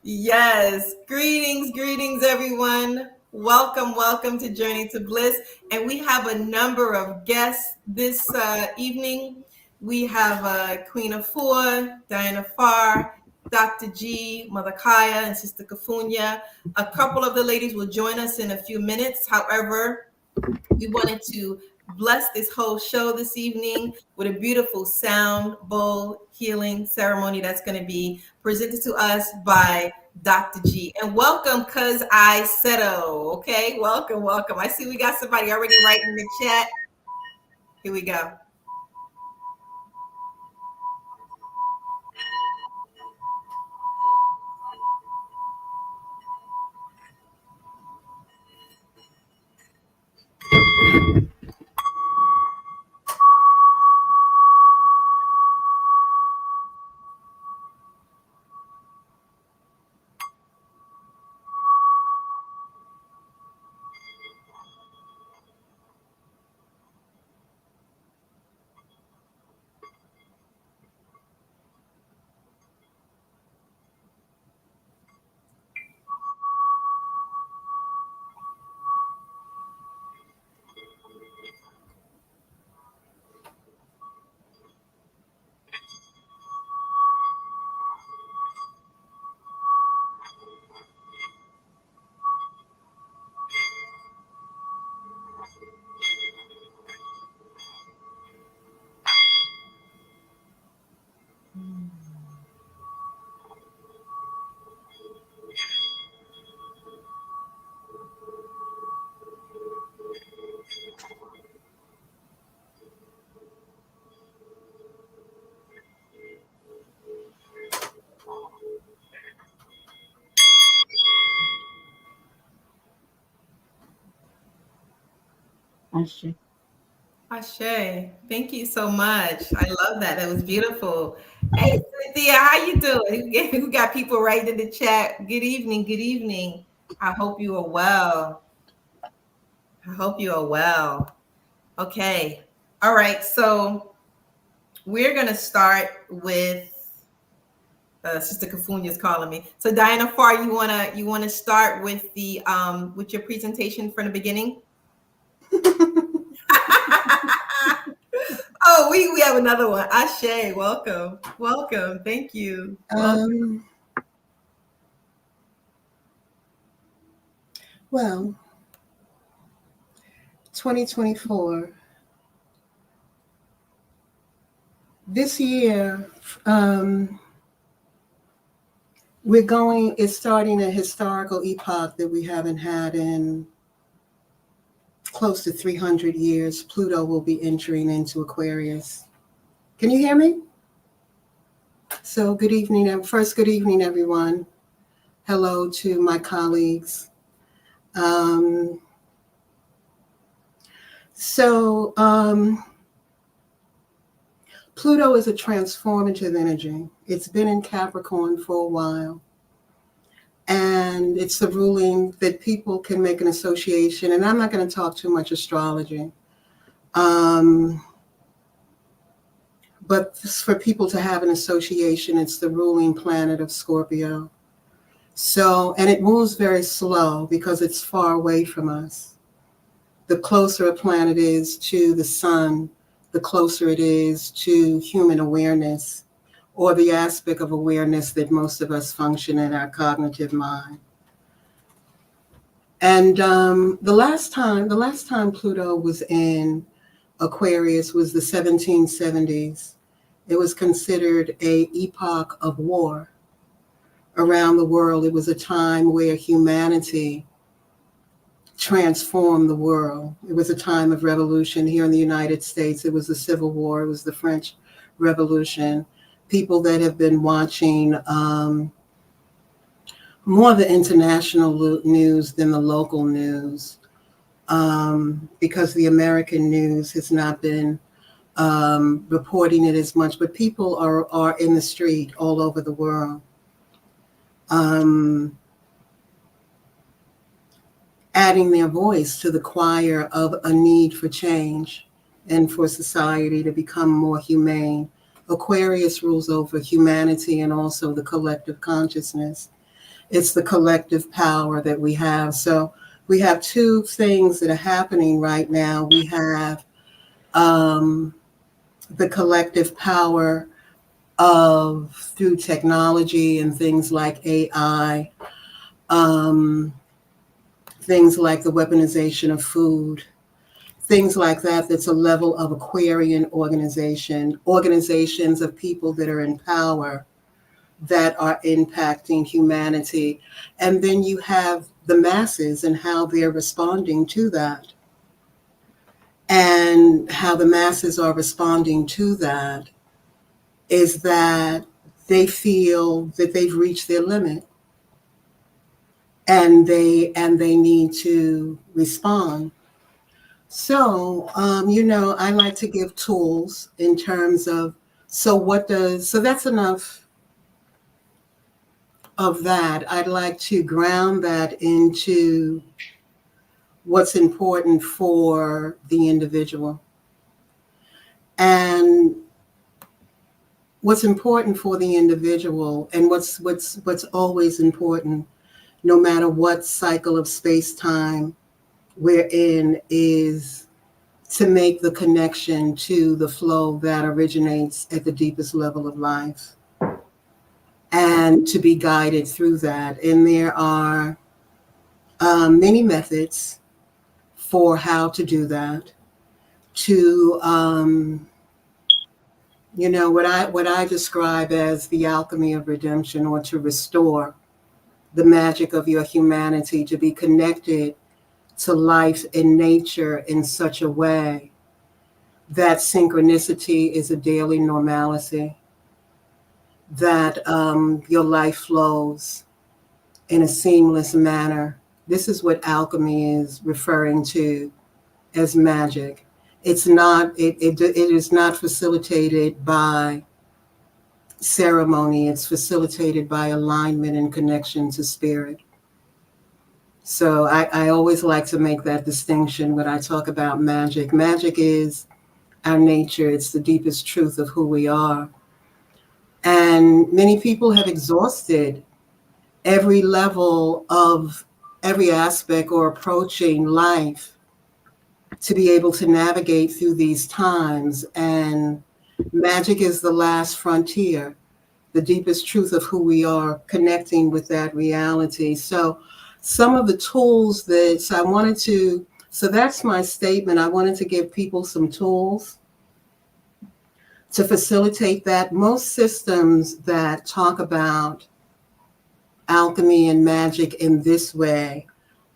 Yes, greetings, everyone. Welcome to Journey to Bliss. And we have a number of guests this evening. We have Queen Afua, Diana Pharr, Dr. G, Mother Kaya, and Sister Kufunya. A couple of the ladies will join us in a few minutes. However, we wanted to bless this whole show this evening with a beautiful sound bowl healing ceremony that's going to be presented to us by Dr. G. And welcome, cuz I settle. Okay, welcome. I see we got somebody already writing in the chat. Here we go. Ashe. Ashe, thank you so much. I love that. That was beautiful. Hey, Cynthia, how you doing? We got people right in the chat. Good evening. Good evening. I hope you are well. I hope you are well. Okay. All right. So we're gonna start with Sister Kufunya is calling me. So Diana Pharr, you wanna start with your presentation from the beginning? Oh, we have another one. Ashe, welcome. Thank you. Welcome. Um, well, 2024. This year, it's starting a historical epoch that we haven't had in close to 300 years. Pluto will be entering into Aquarius. Can you hear me? So, good evening. First, good evening, everyone. Hello to my colleagues. Um, so, Pluto is a transformative energy. It's been in Capricorn for a while. And it's the ruling that people can make an association. And I'm not going to talk too much astrology. But for people to have an association, it's the ruling planet of Scorpio. So, and it moves very slow because it's far away from us. The closer a planet is to the sun, the closer it is to human awareness, or the aspect of awareness that most of us function in our cognitive mind. And the last time Pluto was in Aquarius was the 1770s. It was considered a epoch of war around the world. It was a time where humanity transformed the world. It was a time of revolution here in the United States. It was the Civil War. It was the French Revolution. People that have been watching more of the international news than the local news, because the American news has not been reporting it as much, but people are in the street all over the world. Adding their voice to the choir of a need for change and for society to become more humane Aquarius rules over humanity and also the collective consciousness. It's the collective power that we have. So we have two things that are happening right now. We have um, the collective power of through technology and things like AI, um, things like the weaponization of food, things like that. That's a level of Aquarian organizations of people that are in power that are impacting humanity. And then you have the masses and how they're responding to that. And how the masses are responding to that is that they feel that they've reached their limit and they need to respond. So, I like to give tools in terms of, so that's enough of that. I'd like to ground that into what's important for the individual. And what's important for the individual and what's always important, no matter what cycle of space-time we're in, is to make the connection to the flow that originates at the deepest level of life and to be guided through that. And there are many methods for how to do that. To what I describe as the alchemy of redemption, or to restore the magic of your humanity, to be connected to life and nature in such a way that synchronicity is a daily normalcy, that your life flows in a seamless manner. This is what alchemy is referring to as magic. It's not, it is not facilitated by ceremony. It's facilitated by alignment and connection to spirit. So I always like to make that distinction when I talk about magic. Magic is our nature. It's the deepest truth of who we are. And many people have exhausted every level of every aspect or approaching life to be able to navigate through these times. And magic is the last frontier, the deepest truth of who we are, connecting with that reality. So some of the tools so that's my statement. I wanted to give people some tools to facilitate that. Most systems that talk about alchemy and magic in this way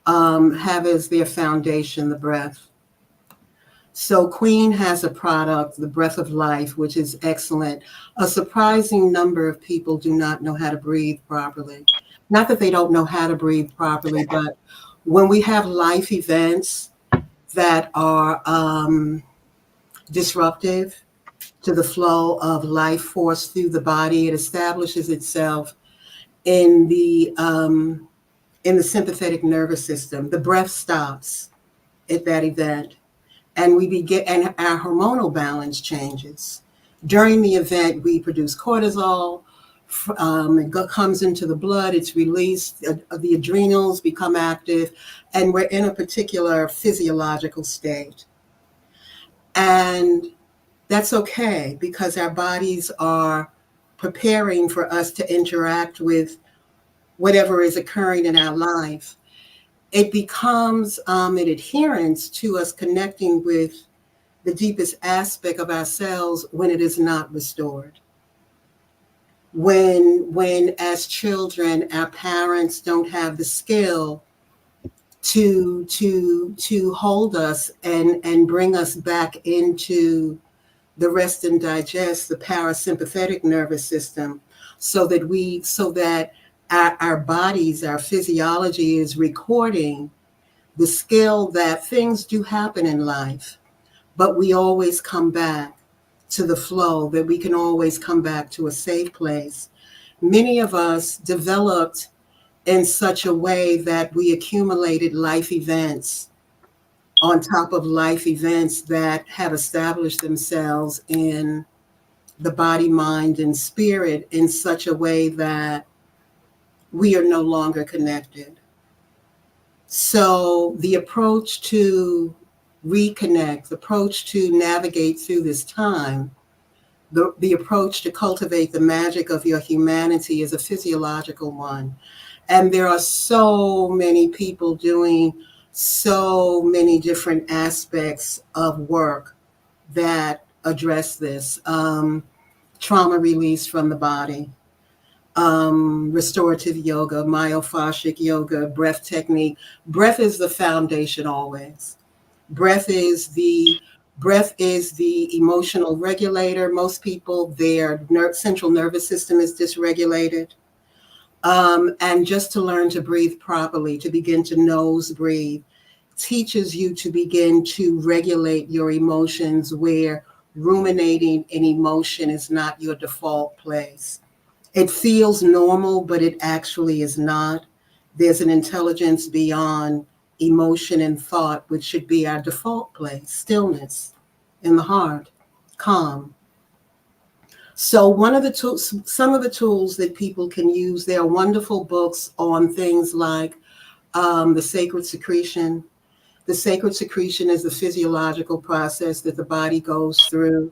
have as their foundation the breath. So Queen has a product, the Breath of Life, which is excellent. A surprising number of people do not know how to breathe properly. Not that they don't know how to breathe properly, but when we have life events that are disruptive to the flow of life force through the body, it establishes itself in the sympathetic nervous system. The breath stops at that event, and and our hormonal balance changes. During the event, we produce cortisol. It comes into the blood. It's released. The adrenals become active, and we're in a particular physiological state. And that's okay, because our bodies are preparing for us to interact with whatever is occurring in our life. It becomes an adherence to us connecting with the deepest aspect of ourselves when it is not restored. When as children, our parents don't have the skill to hold us and bring us back into the rest and digest, the parasympathetic nervous system, so that our bodies, our physiology is recording the skill that things do happen in life, but we always come back to the flow, that we can always come back to a safe place. Many of us developed in such a way that we accumulated life events on top of life events that have established themselves in the body, mind, and spirit in such a way that we are no longer connected. So the approach to reconnect, the approach to navigate through this time, the approach to cultivate the magic of your humanity is a physiological one. And there are so many people doing so many different aspects of work that address this. Trauma release from the body, restorative yoga, myofascic yoga, breath technique. Breath is the foundation always. Breath is the breath is the emotional regulator. Most people, their central nervous system is dysregulated. And just to learn to breathe properly, to begin to nose breathe, teaches you to begin to regulate your emotions where ruminating in emotion is not your default place. It feels normal, but it actually is not. There's an intelligence beyond emotion and thought, which should be our default place, stillness in the heart, calm. So one of the tools, some of the tools that people can use, there are wonderful books on things like the sacred secretion. The sacred secretion is the physiological process that the body goes through.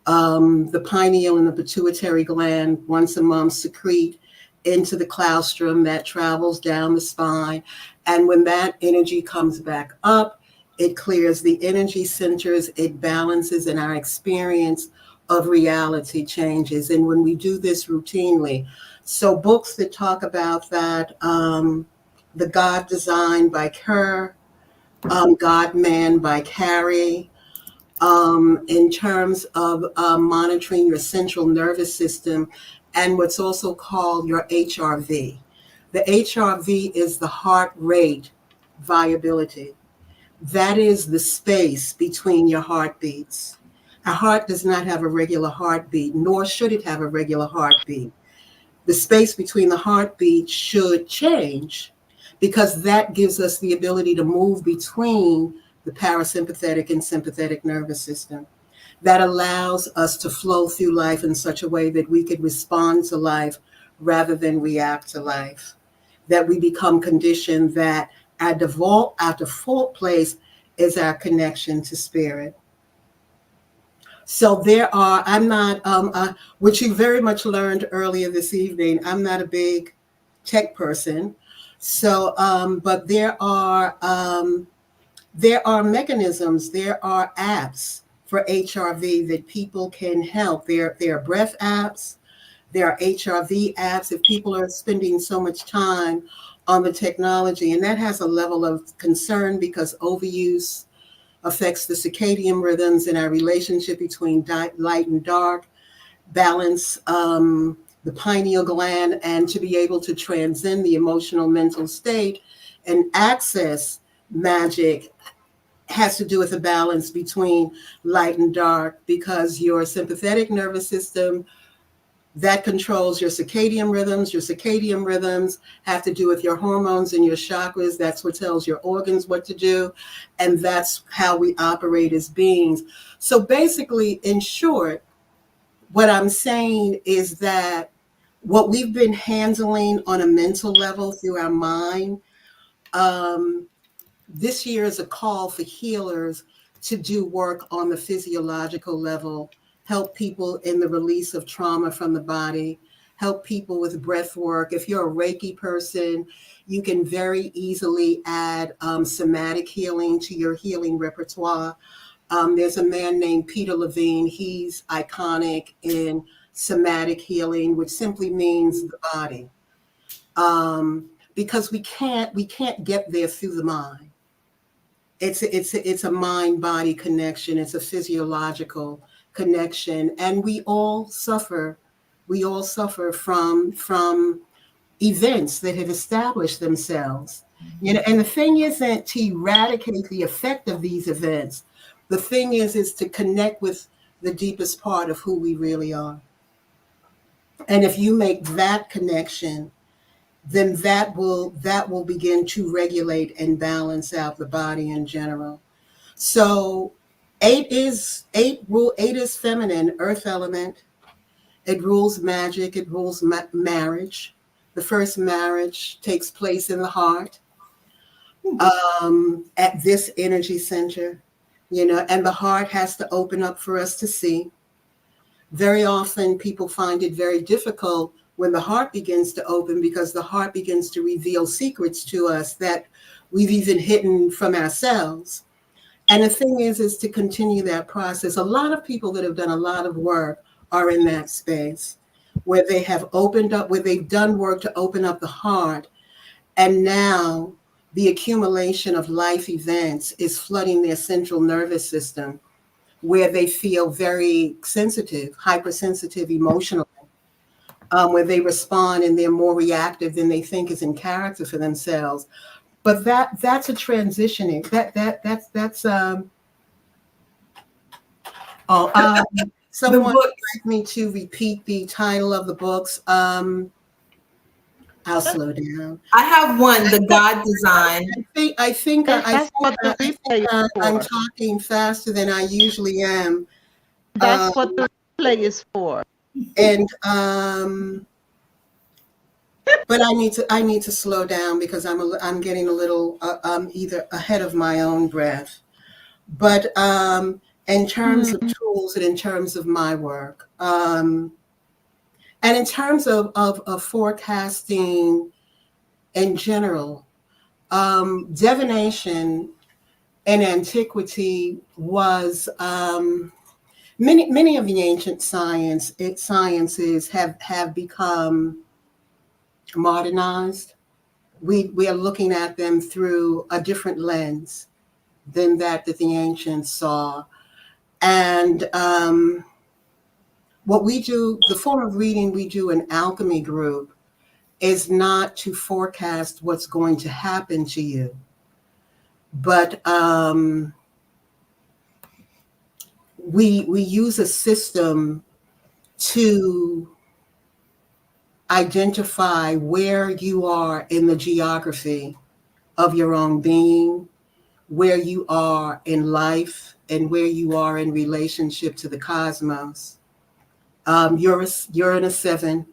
The pineal and the pituitary gland once a month secrete into the claustrum that travels down the spine. And when that energy comes back up, it clears the energy centers, it balances, and our experience of reality changes. And when we do this routinely, so books that talk about that, The God Design by Kerr, God Man by Carey, in terms of monitoring your central nervous system and what's also called your HRV. The HRV is the heart rate variability. That is the space between your heartbeats. A heart does not have a regular heartbeat, nor should it have a regular heartbeat. The space between the heartbeats should change because that gives us the ability to move between the parasympathetic and sympathetic nervous system. That allows us to flow through life in such a way that we could respond to life rather than react to life. That we become conditioned that our default place is our connection to spirit. So there are, I'm not, which you very much learned earlier this evening, I'm not a big tech person. So, but there are mechanisms, there are apps for HRV that people can help. There are breath apps, there are HRV apps. If people are spending so much time on the technology, and that has a level of concern because overuse affects the circadian rhythms and our relationship between light and dark, balance the pineal gland, and to be able to transcend the emotional mental state and access magic has to do with a balance between light and dark because your sympathetic nervous system that controls your circadian rhythms. Your circadian rhythms have to do with your hormones and your chakras. That's what tells your organs what to do. And that's how we operate as beings. So basically, in short, what I'm saying is that what we've been handling on a mental level through our mind, um, this year is a call for healers to do work on the physiological level, help people in the release of trauma from the body, help people with breath work. If you're a Reiki person, you can very easily add somatic healing to your healing repertoire. There's a man named Peter Levine. He's iconic in somatic healing, which simply means the body. Because we can't get there through the mind. It's a mind body connection. It's a physiological connection, and we all suffer from events that have established themselves. And the thing isn't to eradicate the effect of these events. The thing is to connect with the deepest part of who we really are. And if you make that connection, then that will begin to regulate and balance out the body in general. So eight is feminine, earth element. It rules magic. It rules marriage. The first marriage takes place in the heart, at this energy center, and the heart has to open up for us to see. Very often, people find it very difficult when the heart begins to open because the heart begins to reveal secrets to us that we've even hidden from ourselves. And the thing is to continue that process. A lot of people that have done a lot of work are in that space where they have opened up, where they've done work to open up the heart. And now the accumulation of life events is flooding their central nervous system where they feel very sensitive, hypersensitive emotionally, where they respond and they're more reactive than they think is in character for themselves. But that's a transitioning. That's oh The someone would book. like me to repeat the title of the books. I'll slow down. I have one, The God Design. That's what the replay is I'm for. talking faster than I usually am. That's what the replay is for. And but I need to slow down because I'm getting a little either ahead of my own breath. But in terms of tools and in terms of my work, and in terms of forecasting in general, divination in antiquity was many of the ancient sciences have become modernized. We are looking at them through a different lens than that the ancients saw. And what we do, the form of reading we do in Alchemy Group is not to forecast what's going to happen to you, but we use a system to identify where you are in the geography of your own being, where you are in life, and where you are in relationship to the cosmos. You're in a 7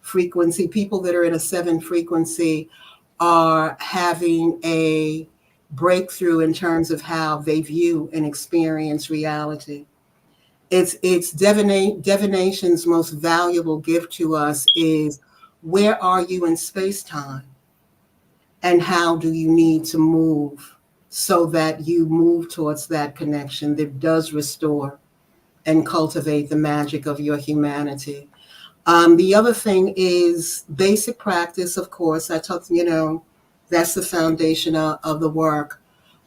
frequency. People that are in a 7 frequency are having a breakthrough in terms of how they view and experience reality. It's divination's most valuable gift to us is where are you in space-time and how do you need to move so that you move towards that connection that does restore and cultivate the magic of your humanity. The other thing is basic practice, of course. I talked, that's the foundation of the work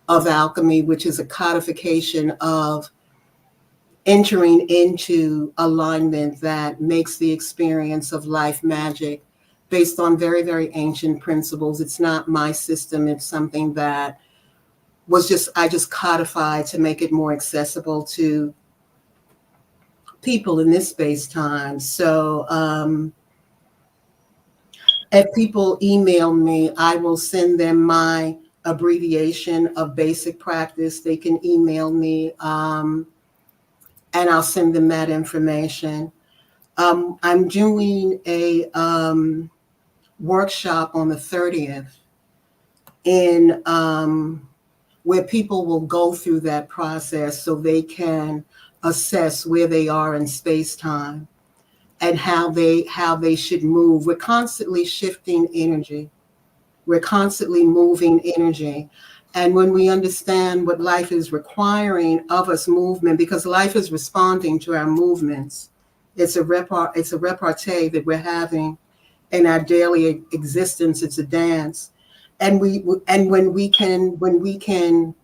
of alchemy, which is a codification of entering into alignment that makes the experience of life magic based on very, very ancient principles. It's not my system. It's something that I just codified to make it more accessible to people in this space time. So if people email me, I will send them my abbreviation of basic practice. They can email me and I'll send them that information. I'm doing a workshop on the 30th in where people will go through that process so they can assess where they are in space-time and how they should move. We're constantly shifting energy. We're constantly moving energy. And when we understand what life is requiring of us movement, because life is responding to our movements, it's a repartee that we're having in our daily existence. It's a dance. And when we can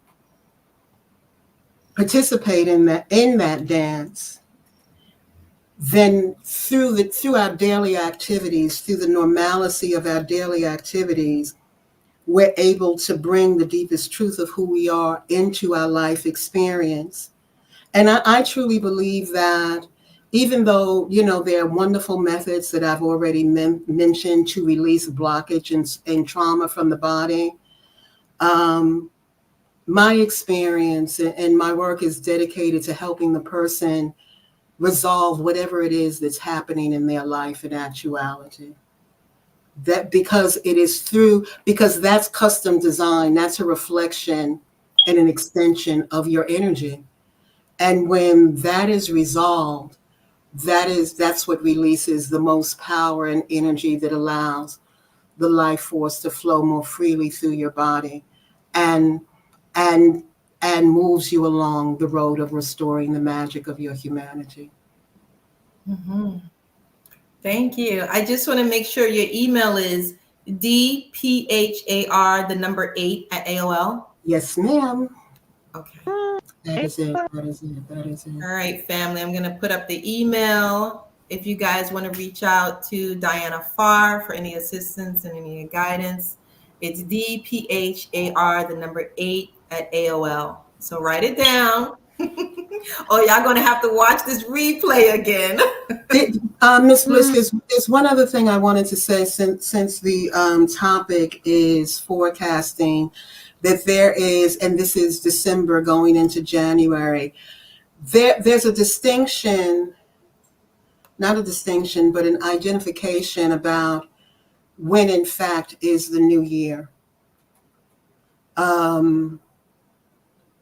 participate in that dance, then through our daily activities, through the normalcy of our daily activities, we're able to bring the deepest truth of who we are into our life experience. And I truly believe that even though, there are wonderful methods that I've already mentioned to release blockage and trauma from the body, my experience and my work is dedicated to helping the person resolve whatever it is that's happening in their life in actuality. That because that's custom design, that's a reflection and an extension of your energy. And when that is resolved, that's what releases the most power and energy that allows the life force to flow more freely through your body and and and moves you along the road of restoring the magic of your humanity. Mhm. Thank you. I just want to make sure your email is DPHAR, the number 8 at AOL. Yes, ma'am. Okay. That is it. That is it. That is it. All right, family. I'm going to put up the email. If you guys want to reach out to Diana Pharr for any assistance and any guidance, it's DPHAR, the number 8 at AOL. So write it down. Oh, y'all going to have to watch this replay again. Miss Bliss, there's one other thing I wanted to say since the topic is forecasting, that there is, and this is December going into January, there's a distinction, not a distinction, but an identification about when in fact is the new year.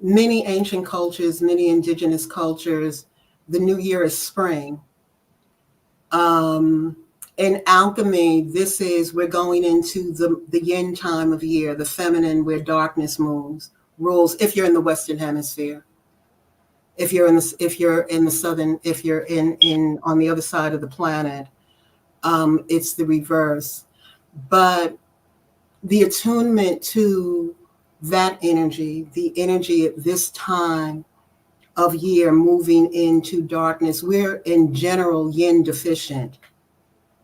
Many ancient cultures, many indigenous cultures, the new year is spring. In alchemy, we're going into the yin time of year, the feminine, where darkness rules. If you're in the Western Hemisphere, if you're in the southern, if you're in on the other side of the planet, it's the reverse. But the attunement to that energy, the energy at this time of year moving into darkness, we're in general yin deficient.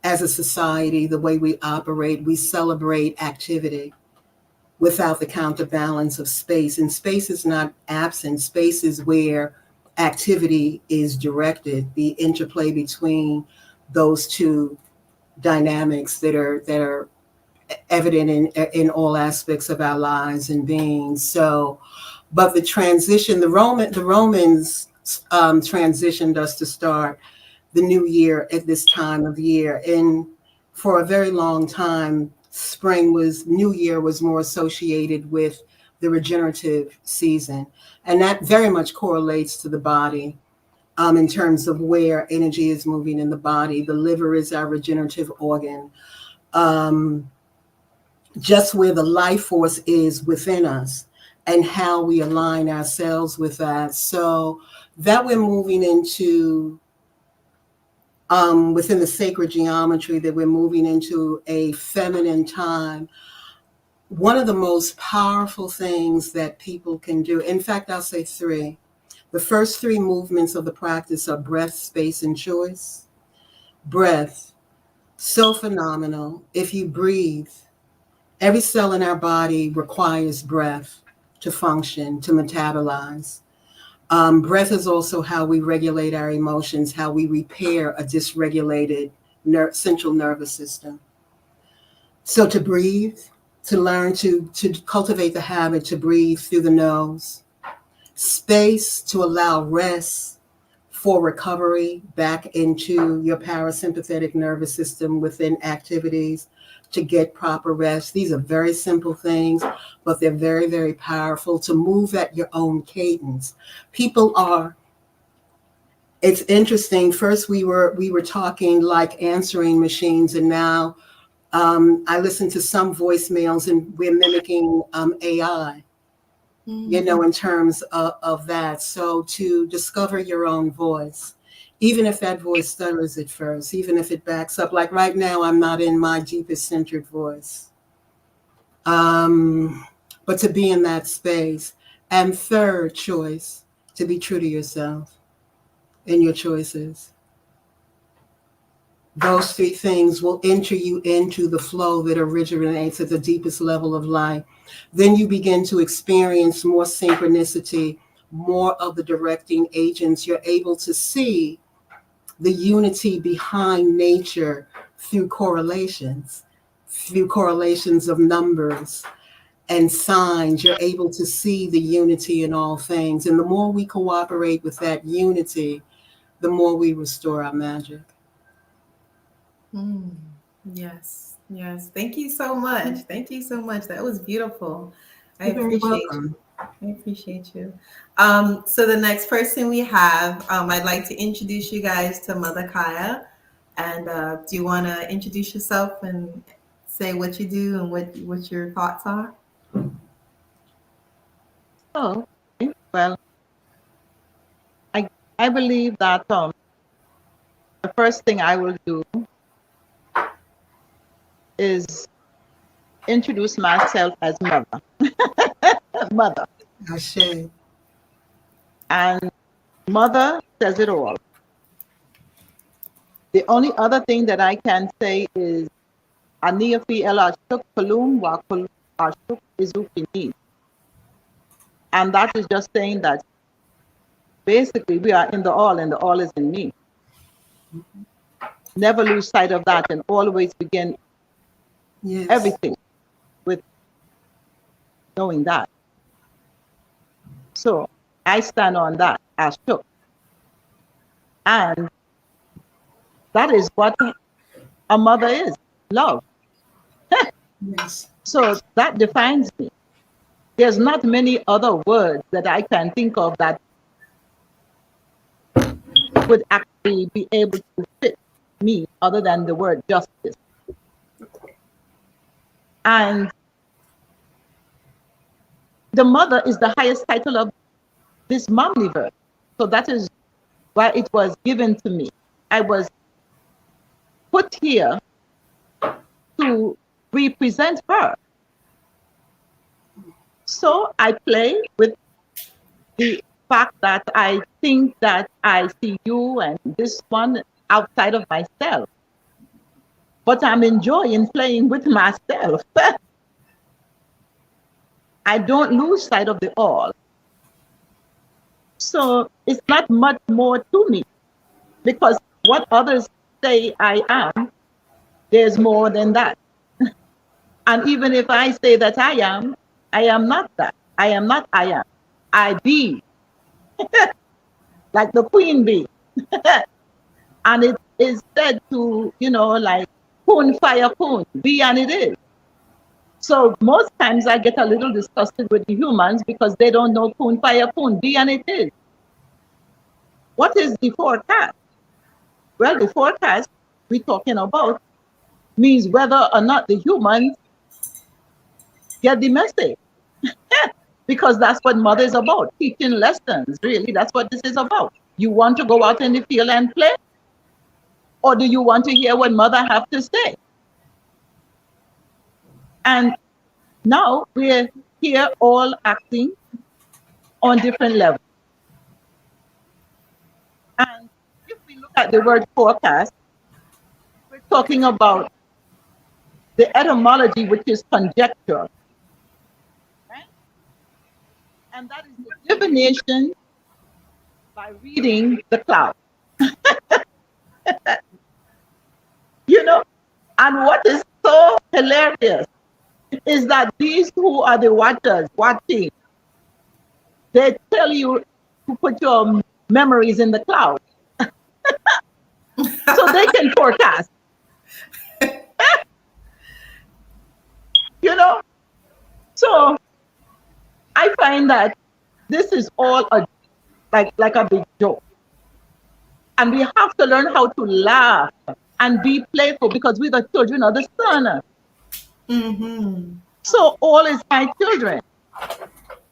As a society, the way we operate, we celebrate activity without the counterbalance of space. And space is not absent. Space is where activity is directed, the interplay between those two dynamics that are evident in all aspects of our lives and beings. So, but the transition, the Romans transitioned us to start the new year at this time of year. And for a very long time, New Year was more associated with the regenerative season. And that very much correlates to the body in terms of where energy is moving in the body. The liver is our regenerative organ. Just where the life force is within us and how we align ourselves with that. So that we're moving into within the sacred geometry, that we're moving into a feminine time. One of the most powerful things that people can do, in fact, I'll say 3. The first 3 movements of the practice are breath, space, and choice. Breath, so phenomenal. If you breathe, every cell in our body requires breath to function, to metabolize. Breath is also how we regulate our emotions, how we repair a dysregulated central nervous system. So to breathe, to learn to cultivate the habit to breathe through the nose. Space, to allow rest for recovery back into your parasympathetic nervous system within activities, to get proper rest. These are very simple things, but they're very, very powerful to move at your own cadence. It's interesting. First we were talking like answering machines, and now I listen to some voicemails and we're mimicking AI, in terms of that. So to discover your own voice, even if that voice stutters at first, even if it backs up, like right now, I'm not in my deepest centered voice. But to be in that space. And third choice, to be true to yourself in your choices. Those 3 things will enter you into the flow that originates at the deepest level of life. Then you begin to experience more synchronicity, more of the directing agents. You're able to see the unity behind nature through correlations of numbers and signs. You're able to see the unity in all things. And the more we cooperate with that unity, the more we restore our magic. Mm, yes, yes. Thank you so much. Thank you so much. That was beautiful. I You're very appreciate welcome. I appreciate you. So the next person we have, I'd like to introduce you guys to Mother Kaya. And do you want to introduce yourself and say what you do and what your thoughts are? Oh, okay. Well, I I believe that the first thing I will do is introduce myself as mother. Mother. Ashe. And mother says it all. The only other thing that I can say is Aniafi el Ashuk Kulum wa Ashuk Izukini. And that is just saying that basically we are in the all and the all is in me. Never lose sight of that and always begin Yes. everything with knowing that. So I stand on that Ashuk. And that is what a mother is, love. Yes. So that defines me. There's not many other words that I can think of that would actually be able to fit me other than the word justice. And the mother is the highest title of this momniverse. So that is why it was given to me. I was put here to represent her. So I play with the fact that I think that I see you and this one outside of myself. But I'm enjoying playing with myself. I don't lose sight of the all. So it's not much more to me because what others say I am, there's more than that. And even if I say that I am not that. I am not I am. I be, like the queen bee. And it is said to, like, kun fire kun, be and it is. So most times I get a little disgusted with the humans because they don't know kun fire kun, be and it is. What is the forecast? Well, the forecast we're talking about means whether or not the humans get the message. Because that's what mother is about, teaching lessons, really. That's what this is about. You want to go out in the field and play? Or do you want to hear what mother have to say? And now we're here all acting on different levels. And if we look at the word forecast, we're talking about the etymology, which is conjecture. Right? And that is the divination by reading the cloud. And what is so hilarious is that these who are the watchers watching, they tell you to put your memories in the cloud so they can forecast. So I find that this is all like a big joke. And we have to learn how to laugh and be playful because we're the children of the sun. Mm-hmm. So all is my children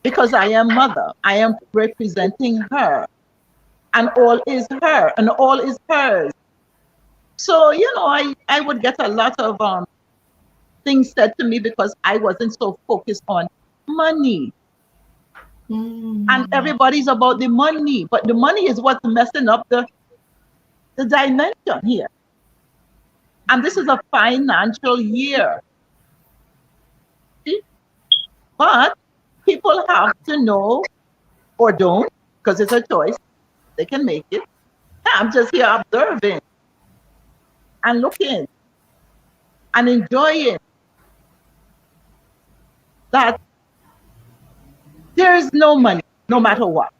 because I am mother. I am representing her. And all is her and all is hers. So, I would get a lot of things said to me because I wasn't so focused on money. And everybody's about the money, but the money is what's messing up the dimension here. And this is a financial year. See? But people have to know or don't, because it's a choice. They can make it. I'm just here observing and looking and enjoying that there is no money, no matter what.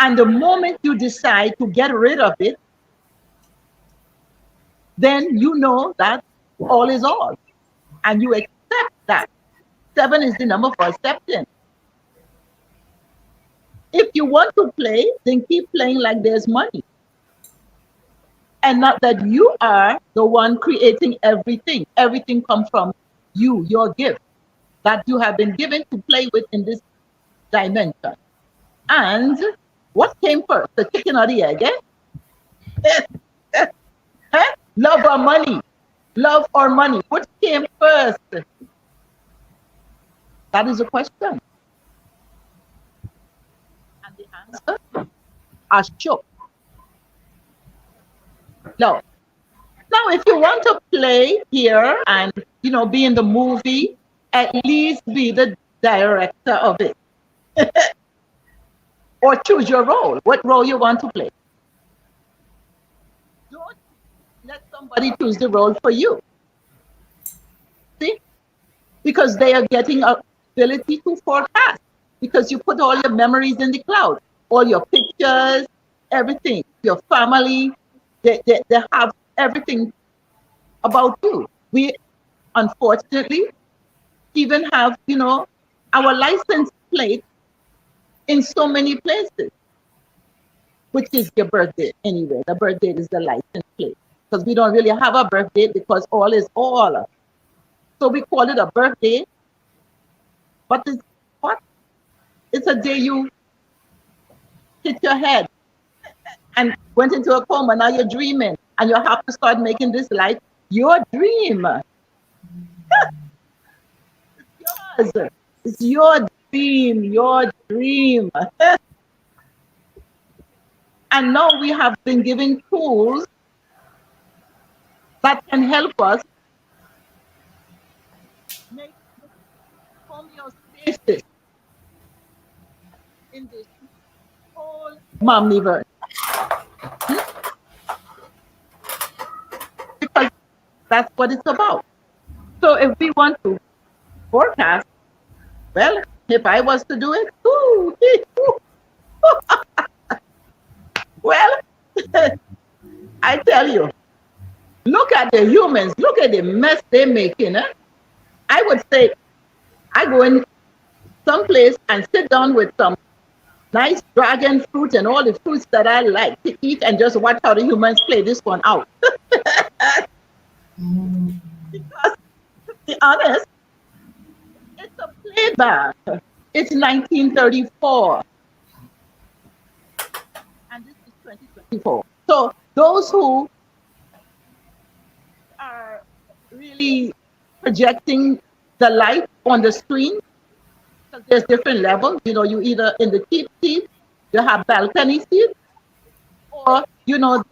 And the moment you decide to get rid of it, then you know that all is all. And you accept that. 7 is the number for acceptance. If you want to play, then keep playing like there's money. And not that you are the one creating everything. Everything comes from you, your gift that you have been given to play with in this dimension. And what came first, the chicken or the egg? Eh? Love or money? Love or money? What came first? That is the question. And the answer are shook. No. Now, if you want to play here and, be in the movie, at least be the director of it. Or choose your role, what role you want to play. Don't let somebody choose the role for you. See? Because they are getting an ability to forecast. Because you put all your memories in the cloud, all your pictures, everything, your family, they have everything about you. We, unfortunately, even have, our license plate in so many places, which is your birthday anyway. The birthday is the license plate because we don't really have a birthday because all is all. So we call it a birthday, but it's what? It's a day you hit your head and went into a coma. Now you're dreaming and you have to start making this life your dream. It's yours. It's your dream, your dream. And now we have been given tools that can help us make homeostasis in this whole momniverse. Because that's what it's about. So if we want to forecast, well, if I was to do it, well, I tell you, look at the humans, look at the mess they're making. I would say I go in someplace and sit down with some nice dragon fruit and all the fruits that I like to eat and just watch how the humans play this one out. Because, to be honest, it's a playback. It's 1934. And this is 2024. So those who are really projecting the light on the screen, because there's different levels. You either in the cheap seat, you have balcony seats, or you know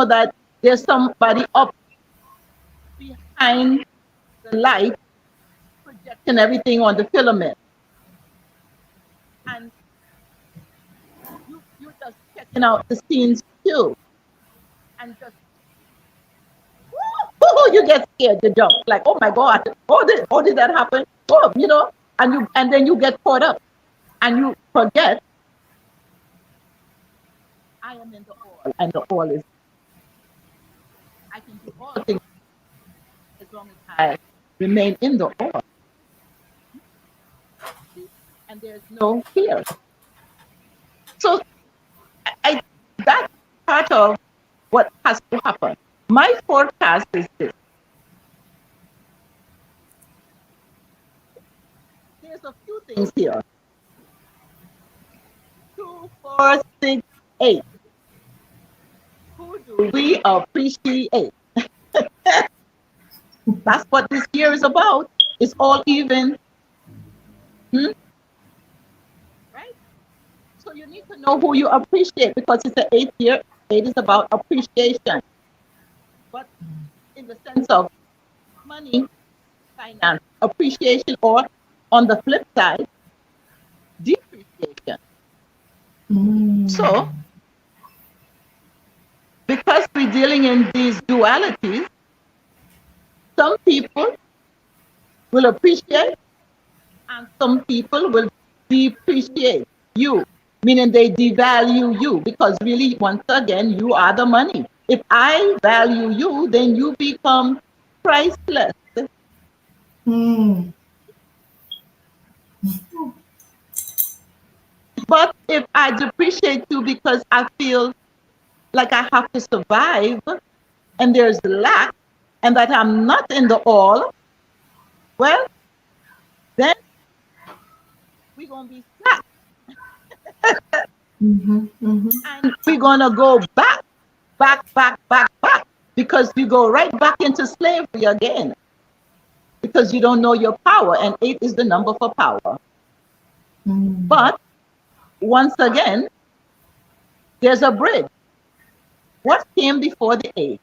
that there's somebody up behind the light projecting everything on the filament. And you just checking out the scenes too. And just you get scared to jump. Like, oh my God, did that happen? Oh, and then you get caught up and you forget I am in the all, and the all is I can do all things as long as I remain in the all. And there's no fear. So that's part of what has to happen. My forecast is this. There's a few things here. 2, 4, 6, 8. Who do we appreciate? That's what this year is about. It's all even. Right? So you need to know who you appreciate because it's the 8th year. 8 is about appreciation. But in the sense of money, finance, appreciation, or on the flip side, depreciation. So, because we're dealing in these dualities, some people will appreciate and some people will depreciate you. meaning they devalue you, because really, once again, you are the money. If I value you, then you become priceless. Mm. But if I depreciate you because I feel like I have to survive and there's lack and that I'm not in the all, well, then we're going to be stuck. Mm-hmm. Mm-hmm. And we're going to go back, back, because you go right back into slavery again because you don't know your power. And 8 is the number for power. Mm. But once again, there's a bridge. What came before the 8?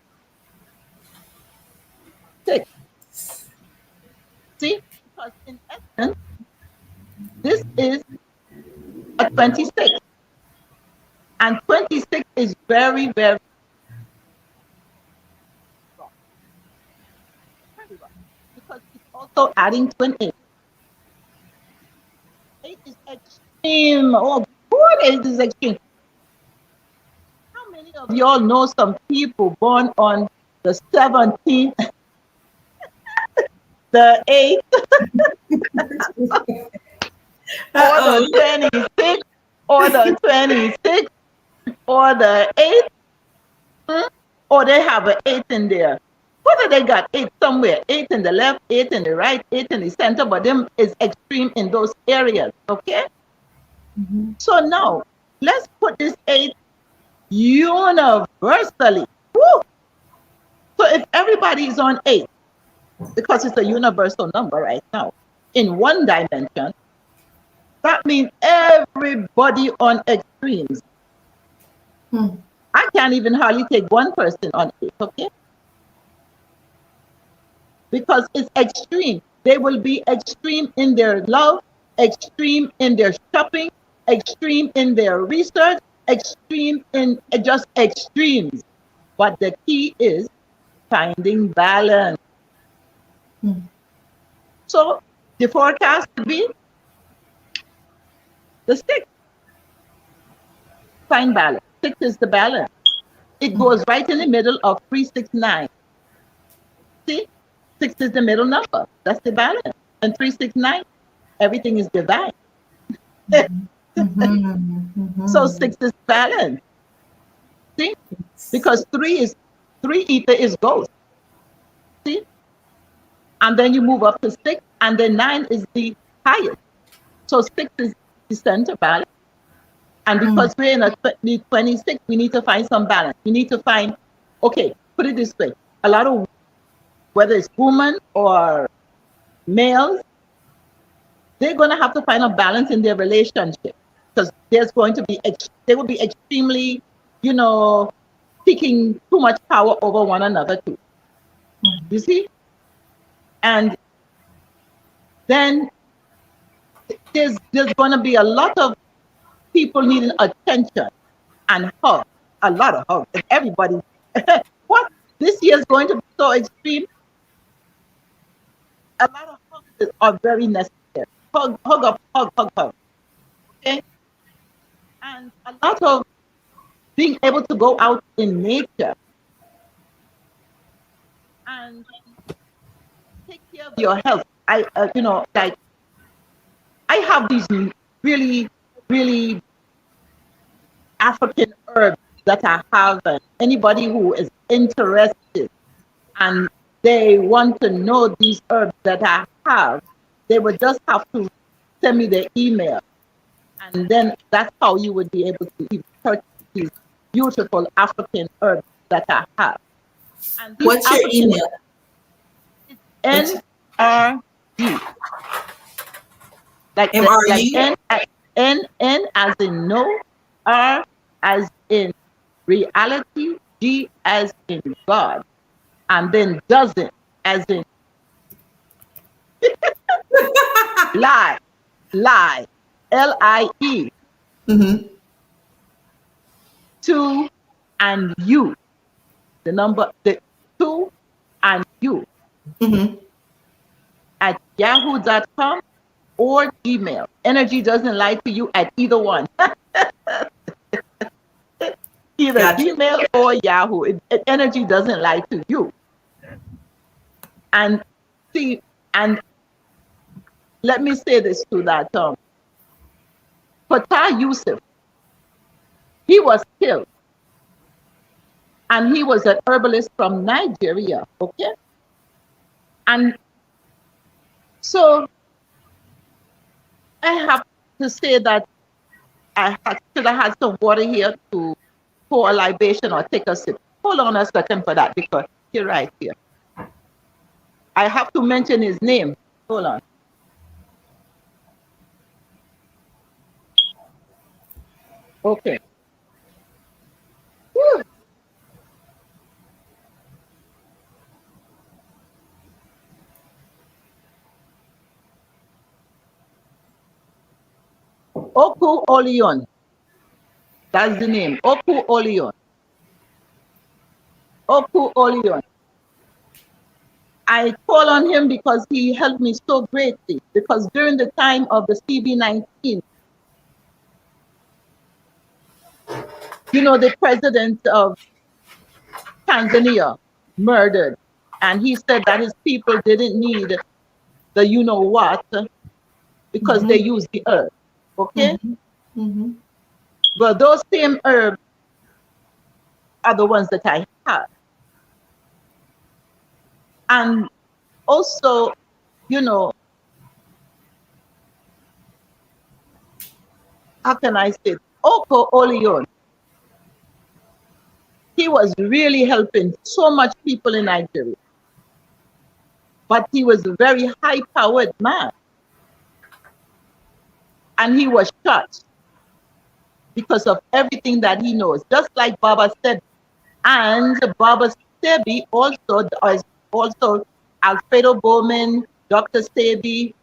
6. See? Because in essence, this is a 26. And 26 is very, very rough. Very rough. Because it's also adding to an 8. 8 is extreme. Oh, God, 8 is extreme. How many of y'all know some people born on the 17th, the 8th, or the 26th, or the 26th, or the 8th, or they have an 8 in there? Whether they got 8 somewhere, 8 in the left, 8 in the right, 8 in the center, but them is extreme in those areas, okay? Mm-hmm. So now, let's put this 8 universally. Woo! So if everybody is on 8, because it's a universal number right now, in one dimension, that means everybody on extremes. Hmm. I can't even hardly take one person on 8, okay? Because it's extreme. They will be extreme in their love, extreme in their shopping, extreme in their research, extreme in just extremes. But the key is finding balance. Hmm. So the forecast would be the 6. Find balance. 6 is the balance. It goes right in the middle of 369. See? 6 is the middle number. That's the balance. And 369, everything is divine. Mm-hmm. So 6 is balance. See? Because 3 ether is ghost. See? And then you move up to 6, and then 9 is the highest. So 6 is the center balance. And because we're in a 26, we need to find some balance. We need to find, okay, put it this way. A lot of, whether it's women or males, they're going to have to find a balance in their relationship, because there's going to be, they will be extremely, taking too much power over one another too. You see? And then there's going to be a lot of people needing attention and hug, a lot of hugs, and everybody. What? This year is going to be so extreme. A lot of hugs are very necessary. Hug up, hug. Okay? And a lot of being able to go out in nature and take care of your health. Like I have these really, really African herbs that I have, and anybody who is interested and they want to know these herbs that I have, they would just have to send me their email. And then that's how you would be able to purchase these beautiful African herbs that I have. And What's your email? It's NRD. Like MRE? N as in no, R as in reality, G as in God, and then doesn't as in lie, LIE, Mm-hmm. 2 and you, the number, the 2 and you, Mm-hmm. at yahoo.com or Gmail. Energy doesn't lie to you at either one. Either Gotcha. Gmail or Yahoo. Energy doesn't lie to you. And see, and let me say this to that Fatah Yusuf, he was killed, and he was an herbalist from Nigeria, okay? And so I have to say that should have had some water here to pour a libation or take a sip. Hold on a second for that, because you're right here. I have to mention his name. Hold on. Okay. Whew. Oku Olion. That's the name. Oku Olion. Oku Olion. I call on him because he helped me so greatly. Because during the time of the CB-19, you know, the president of Tanzania murdered. And he said that his people didn't need the you know what because they used the herb. Okay? But those same herbs are the ones that I have. And also, you know, how can I say it? Oko Olion, he was really helping so much people in Nigeria. But he was a very high-powered man. And he was shot because of everything that he knows, just like Baba said. And Baba Sebi also Alfredo Bowman, Dr. Sebi.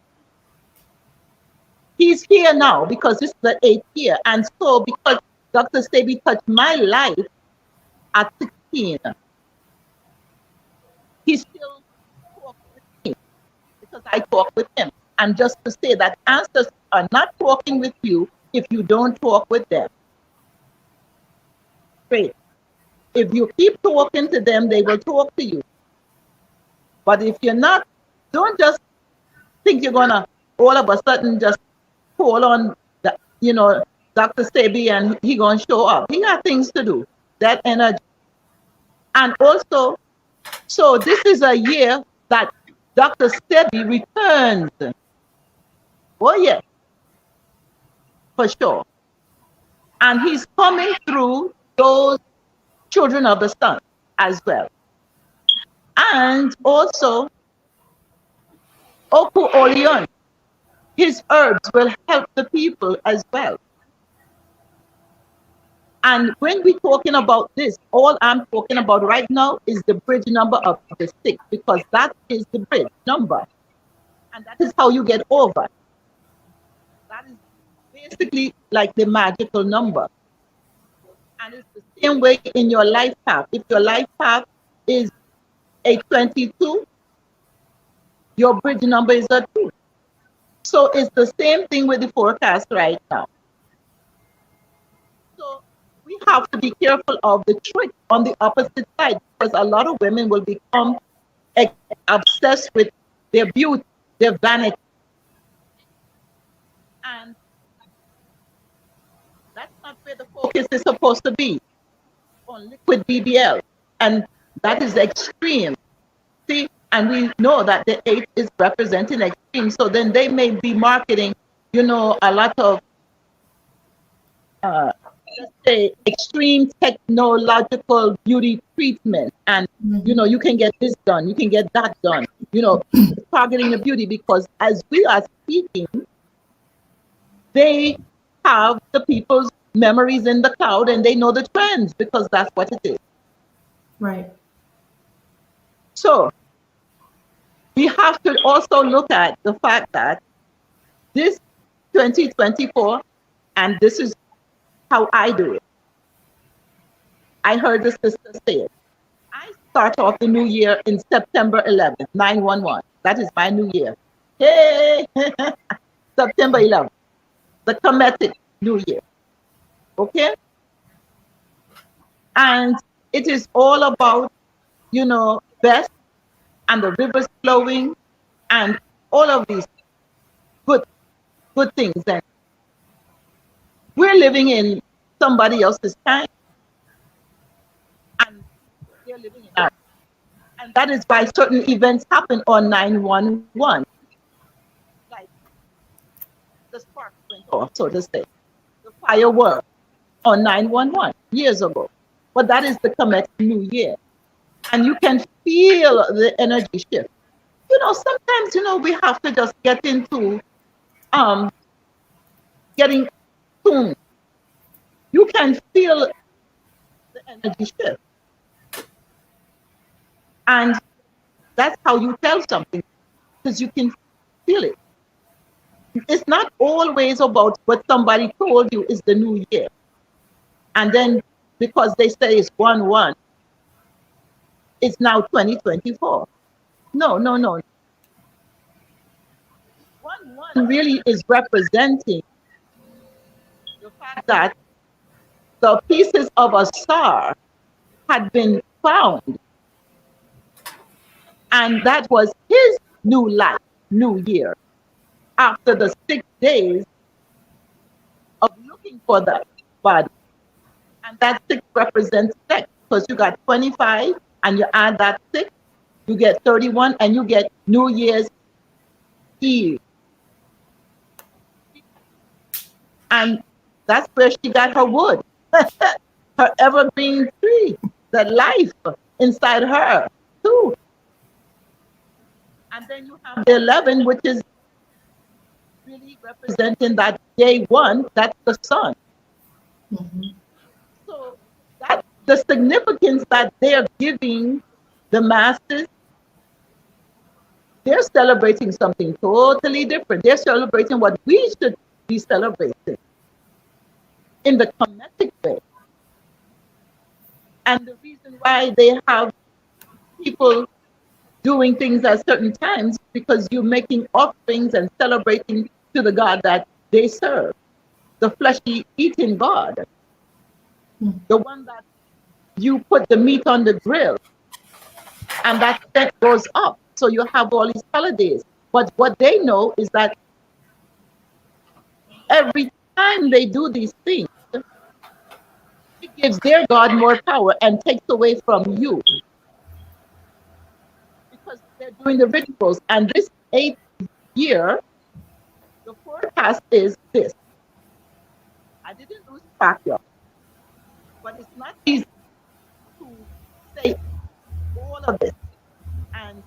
He's here now because this is the 8th year. And so because Dr. Sebi touched my life at 16, he still talks with me because I talk with him. And just to say that ancestors are not talking with you if you don't talk with them. Great. If you keep talking to them, they will talk to you. But if you're not, don't just think you're gonna all of a sudden just call on the, you know, Dr. Sebi and he gonna show up. He got things to do. That energy. And also, so this is a year that Dr. Sebi returns. Oh yeah, for sure. And he's coming through those children of the sun as well. And also, Oku Olion, his herbs will help the people as well. And when we're talking about this, all I'm talking about right now is the bridge number of the 6, because that is the bridge number. And that is how you get over. That is basically like the magical number. And it's the same way in your life path. If your life path is a 22, your bridge number is a 2. So it's the same thing with the forecast right now. So we have to be careful of the trick on the opposite side, because a lot of women will become obsessed with their beauty, their vanity. And that's not where the focus is supposed to be, on liquid BBL. And that is extreme. See, and we know that the 8 is representing extreme. So then they may be marketing, you know, a lot of, let's say, extreme technological beauty treatment. And, you know, you can get this done, you can get that done, you know, targeting the beauty, because as we are speaking, they have the people's memories in the cloud and they know the trends, because that's what it is. Right. So we have to also look at the fact that this 2024, and this is how I do it. I heard the sister say it. I start off the new year in September 11th, 911. That is my new year. Hey, September 11th, the Kemetic New Year. Okay? And it is all about, best and the rivers flowing and all of these good good things. And we're living in somebody else's time, and they're living in ours. And that is why certain events happen on 911. Like the spark went off, so to say. The firework on 911 years ago. But that is the Kemet New Year. And you can feel the energy shift. Sometimes, we have to just get into getting tuned. You can feel the energy shift. And that's how you tell something, because you can feel it. It's not always about what somebody told you is the new year. And then because they say it's 1-1, it's now 2024. No, no, no. 1-1 really is representing the fact that the pieces of a star had been found. And that was his new life, new year, after the 6 days of looking for that body. And that 6 represents sex, because you got 25 and you add that 6, you get 31, and you get New Year's Eve. And that's where she got her wood, her evergreen tree, the life inside her, too. And then you have the 11, which is really representing that day 1, that's the sun. Mm-hmm. So that the significance that they're giving the masses, they're celebrating something totally different. They're celebrating what we should be celebrating in the Kemetic way. And the reason why they have people doing things at certain times, because you're making offerings and celebrating to the God that they serve, the fleshy eating God, the one that you put the meat on the grill and that scent goes up. So you have all these holidays. But what they know is that every time they do these things, it gives their God more power and takes away from you, because they're doing the rituals. And this 8th year, the forecast is this. I didn't lose track, y'all, but it's not easy to say all of this and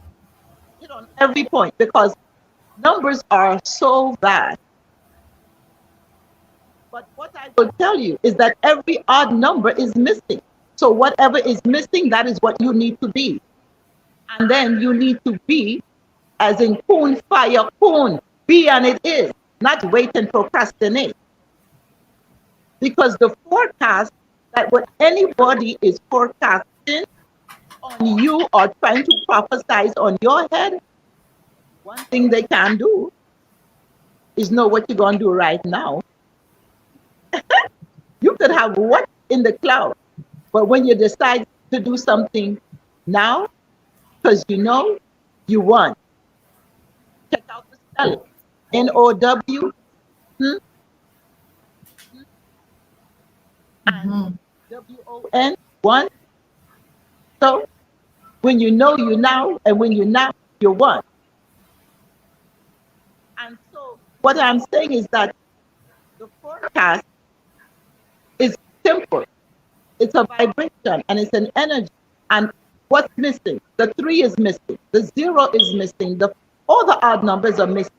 hit on every point, because numbers are so vast. But what I will tell you is that every odd number is missing. So whatever is missing, that is what you need to be. And then you need to be, as in Kun fire Kun, be and it is, not wait and procrastinate. Because the forecast that what anybody is forecasting on you or trying to prophesize on your head, one thing they can do is know what you're going to do right now. You could have what in the cloud, but when you decide to do something now, because you won. Check out the spelling. N-O-W, and W-O-N, one. So when you know you now, and when you're not, you won. And so what I'm saying is that the forecast is simple. It's a vibration and it's an energy. And what's missing? The 3 is missing. The 0 is missing. All the odd numbers are missing.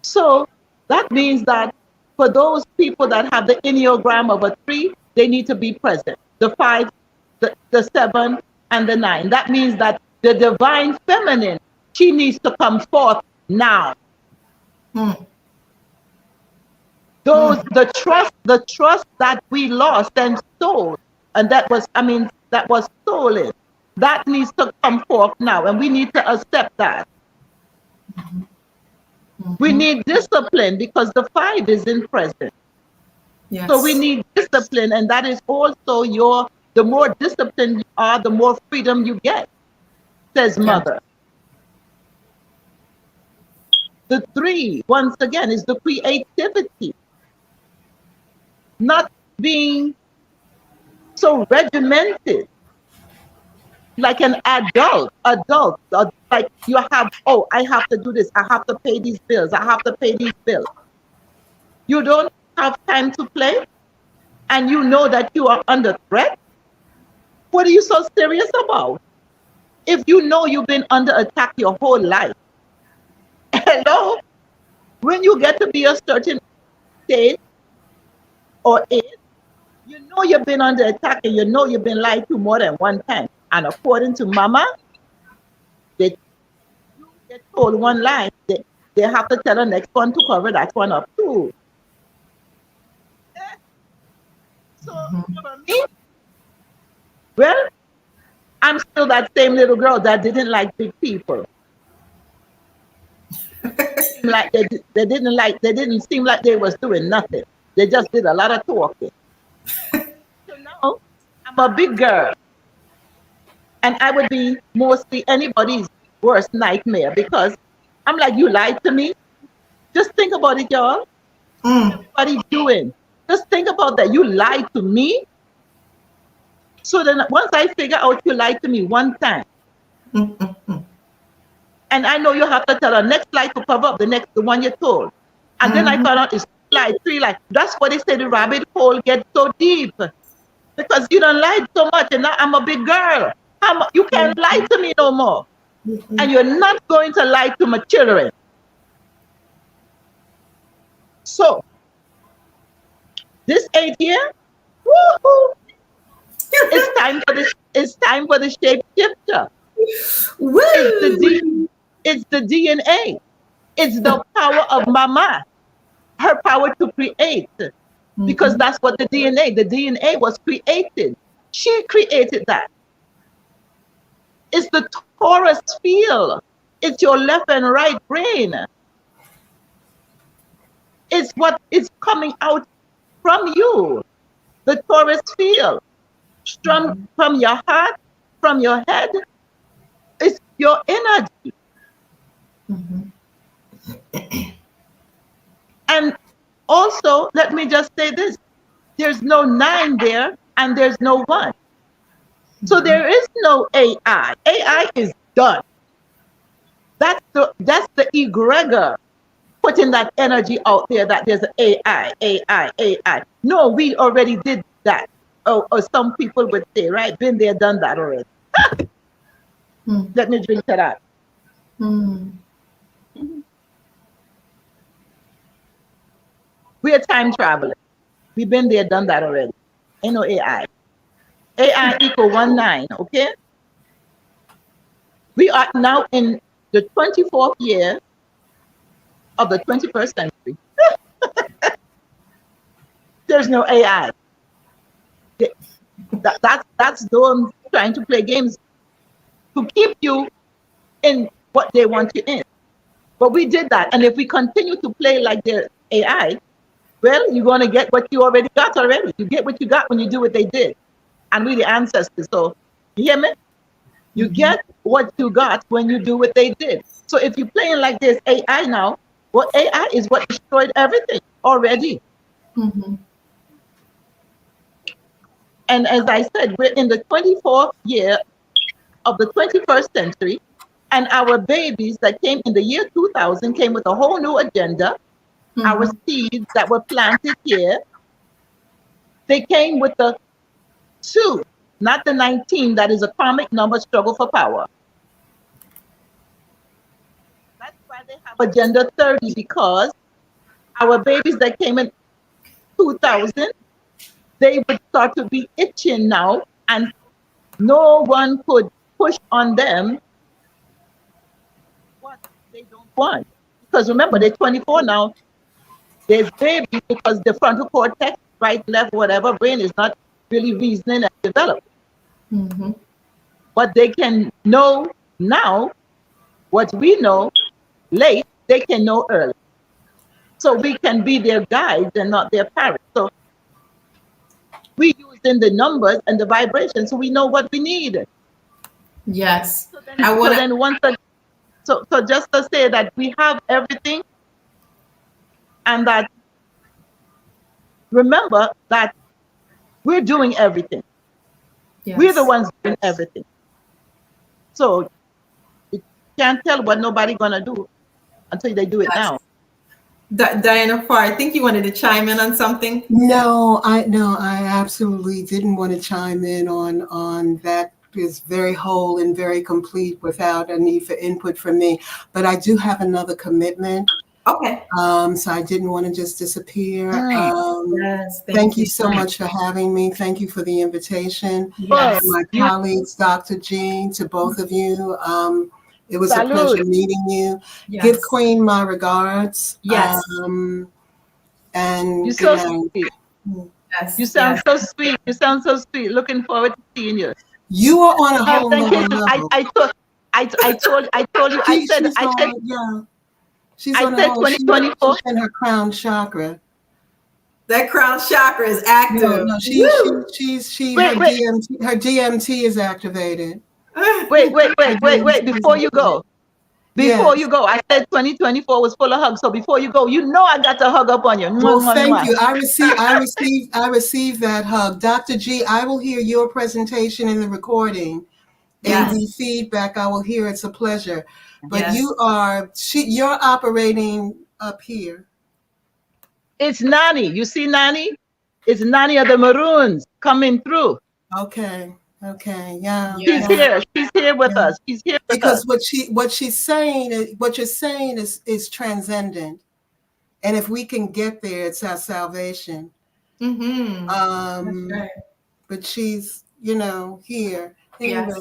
So that means that for those people that have the enneagram of a 3, they need to be present. The 5, the 7, and the 9. That means that the divine feminine, she needs to come forth now. The trust that we lost and stole, and that was stolen, that needs to come forth now, and we need to accept that. We need discipline, because the 5 isn't present. Yes. So we need discipline, and that is also the more disciplined you are, the more freedom you get, says Yeah. mother. The 3, once again, is the creativity, not being so regimented like an adult, like you have, oh, I have to do this, I have to pay these bills, I have to pay these bills. You don't have time to play, and you know that you are under threat. What are you so serious about? If you know you've been under attack your whole life, hello, when you get to be a certain stage or age, you know you've been under attack, and you know you've been lied to more than one time. And according to mama, they you get told one lie, they have to tell the next one to cover that one up too. So for me, well, I'm still that same little girl that didn't like big people. Like they didn't seem like they was doing nothing. They just did a lot of talking. So now I'm a big girl, and I would be mostly anybody's worst nightmare, because I'm like, you lied to me. Just think about it, y'all. What are you doing? Just think about that. You lied to me. So then once I figure out you lied to me one time, and I know you have to tell the next lie to cover up the one you told. And then I found out it's lie, 3 lie. That's what they say, the rabbit hole gets so deep. Because you done lied so much, and now I'm a big girl. You can't lie to me no more. And you're not going to lie to my children. So, this 8th year, woo-hoo, it's time for the shapeshifter. Woo! It's the DNA. It's the power of mama, her power to create. Because that's what the DNA was created. She created that. It's the Taurus field. It's your left and right brain. It's what is coming out from you. The Taurus field. From your heart, from your head. It's your energy. And also, let me just say this. There's no 9 there, and there's no 1. So there is no AI. AI is done. That's the egregor putting that energy out there that there's an AI. No, we already did that. Or some people would say, right, been there, done that already. Let me drink to that. We are time traveling. We've been there, done that already. Ain't no AI. AI equal 19, okay? We are now in the 24th year of the 21st century. There's no AI. That's them trying to play games to keep you in what they want you in. But we did that. And if we continue to play like the AI, well, you're going to get what you already got already. You get what you got when you do what they did. And we the ancestors. So, you hear me? You get what you got when you do what they did. So if you're playing like this AI now, well, AI is what destroyed everything already. And as I said, we're in the 24th year of the 21st century, and our babies that came in the year 2000 came with a whole new agenda. Our seeds that were planted here, they came with the 2, not the 19, that is a karmic number, struggle for power. That's why they have agenda 30, because our babies that came in 2000, they would start to be itching now, and no one could push on them what they don't want. Because remember, they're 24 now. There's babies because the frontal cortex, right, left, whatever, brain is not really reasoning and developed. But they can know now what we know late, they can know early. So we can be their guides and not their parents. So We using the numbers and the vibration, so we know what we need. Yes. So then, I want to. so just to say that we have everything, and that remember that we're doing everything. We're the Yes. ones doing everything. So you can't tell what nobody gonna do until they do it Yes. now. Diana Pharr, I think you wanted to chime in on something. No, I absolutely didn't want to chime in on that. Is very whole and very complete without a need for input from me. But I do have another commitment. Okay. So I didn't want to just disappear. Yes. Thank Thank you you. so much for having me. Thank you for the invitation. Well, To my you colleagues, Dr. Jean, to both of you. It was a salute. pleasure meeting you. Yes. Give Queen my regards. Yes. And You're good so night. sweet. Yes. You sound Yes. so sweet. You sound so sweet. Looking forward to seeing you. You are on a whole Thank nother you. level. I told you. She's on, yeah. She's I on a said whole. She's 2024. in her crown chakra. That crown chakra is No, active. no, Woo! Wait, wait, her DMT is activated. wait. Before you go, Yes. I said 2024 was full of hugs. So before you go, you know I got to hug up on you. Mwah, Well, mwah, thank mwah. you. I received that hug. Dr. G, I will hear your presentation in the recording and Yes. the feedback I will hear. It's a pleasure. But Yes. you're operating up here. It's Nani. You see Nani? It's Nani of the Maroons coming through. Okay. Okay. Yeah. She's Yes. here. She's here with Yeah. us. She's here with Because us. what you're saying is transcendent. And if we can get there, it's our salvation. Mm-hmm. That's right. But she's, here. Anyway, Yes.